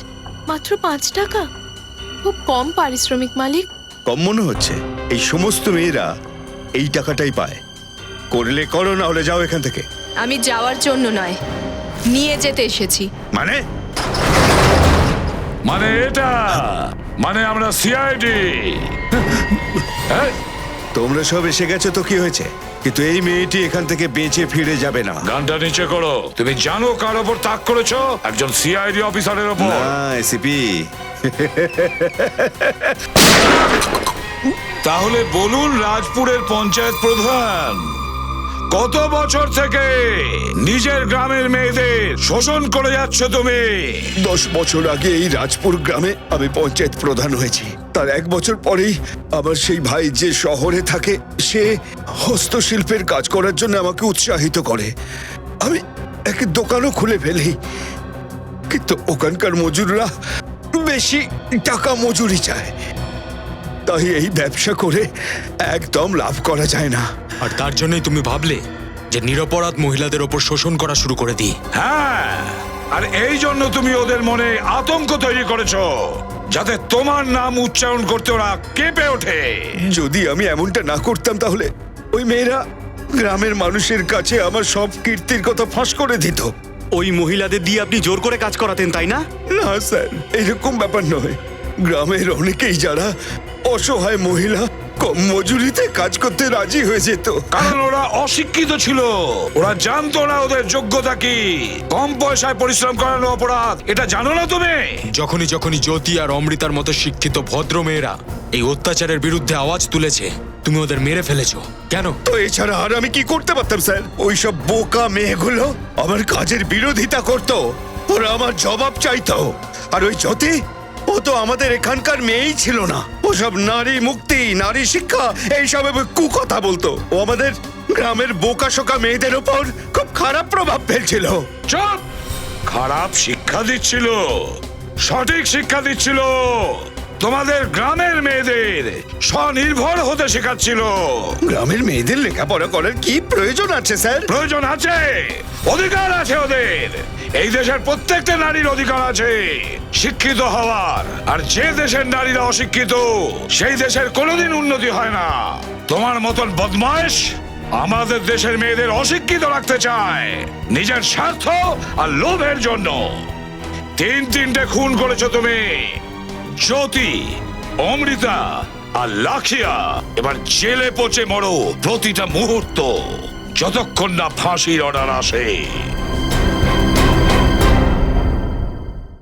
মাত্র 5 টাকা? খুব কম পারিশ্রমিক মালিক। কম মনে হচ্ছে? এই সমস্ত মেয়েরা এই টাকাটাই পায়। করলে করো, না হলে যাও এখান থেকে। আমি যাওয়ার জন্য নয়, নিয়ে যেতে এসেছি। মানে মানে এটা মানে আমরা সিআইডি। তোমরা সব এসে গেছো তো কি হয়েছে, কিন্তু এই মেয়েটি এখান থেকে বেঁচে ফিরে যাবে না। গানটা নিচে করো। তুমি জানো কার ওপর তাক করেছো? একজন সিআইডি অফিসারের ওপর। না এসিপি। তাহলে বলুন, রাজপুরের পঞ্চায়েত প্রধান কত বছর থেকে নিজের গ্রামের মেয়েদের শোষণ করে যাচ্ছ তুমি? 10 বছর আগে এই রাজপুর গ্রামে আমি পঞ্চায়েত প্রধান হয়েছি। তার 1 বছর পরেই আমার সেই ভাই যে শহরে থাকে, সে হস্তশিল্পের কাজ করার জন্য আমাকে উৎসাহিত করে। আমি এক দোকানও খুলে ফেলি, কিন্তু ওখানকার মজুররা বেশি টাকা মজুরি চায়। তাই এই ব্যবসা করে একদম লাভ করা যায় না। আর তার জন্যই তুমি ভাবলে যে নিরপরাধ মহিলাদের ওপর শোষণ করা শুরু করে দিই। হ্যাঁ, আর এই জন্য তুমি ওদের মনে আতঙ্ক তৈরি করেছো, যাতে তোমার নাম উচ্চারণ করতে ওরা কেঁপে ওঠে। যদি আমি এমনটা না করতাম তাহলে ওই মেয়েরা গ্রামের মানুষের কাছে আমার সব কীর্তির কথা ফাঁস করে দিত। ওই মহিলাদের দিয়ে আপনি জোর করে কাজ করাতেন, তাই না? না স্যার, এরকম ব্যাপার নয়। গ্রামের অনেকেই যারা অসহায় মহিলা কম মজুরিতে কাজ করতে রাজি হয়ে যেত। কারণ ওরা অশিক্ষিত ছিল, ওরা জানতো না ওদের যোগ্যতা কি। কম পয়সায় পরিশ্রম করানো অপরাধ, এটা জানো না তুমি? যখনই জ্যোতি আর অমৃতার মতো শিক্ষিত ভদ্র মেয়েরা এই অত্যাচারের বিরুদ্ধে আওয়াজ তুলেছে, তুমি ওদের মেরে ফেলেছো কেন? তো এছাড়া আর আমি কি করতে পারতাম স্যার? ওইসব বোকা মেয়েগুলো আমার কাজের বিরোধিতা করতো, ওরা আমার জবাব চাইতো। আর ওই জ্যোতি, ও তো আমাদের এখানকার মেয়েই ছিল না। ওসব নারী মুক্তি, নারী শিক্ষা এইসব কুকথা বলতো। ও আমাদের গ্রামের বোকা শোকা মেয়েদের ওপর খুব খারাপ প্রভাব ফেলছিল। চুপ! খারাপ শিক্ষা দিচ্ছিল, সঠিক শিক্ষা দিচ্ছিল। তোমাদের গ্রামের মেয়েদের স্বনির্ভর হতে শেখাচ্ছিল। গ্রামের মেয়েদের লেখাপড়া করার কি প্রয়োজন আছে স্যার? প্রয়োজন আছে, অধিকার আছে ওদের। এই দেশের প্রত্যেকটা নারীর অধিকার আছে শিক্ষিত হওয়ার। আর যে দেশের নারীরা অশিক্ষিত, সেই দেশের কোনোদিন উন্নতি হয় না। তোমার মতন বদমাইশ আমাদের দেশের মেয়েদের অশিক্ষিত রাখতে চায় নিজের স্বার্থ আর লোভের জন্য। তিনটে খুন করেছো তুমি, জ্যোতি, অমৃতা আর লাখিয়া। এবার জেলে পচে মরো প্রতিটা মুহূর্ত, যতক্ষণ না ফাঁসির অর্ডার আসে।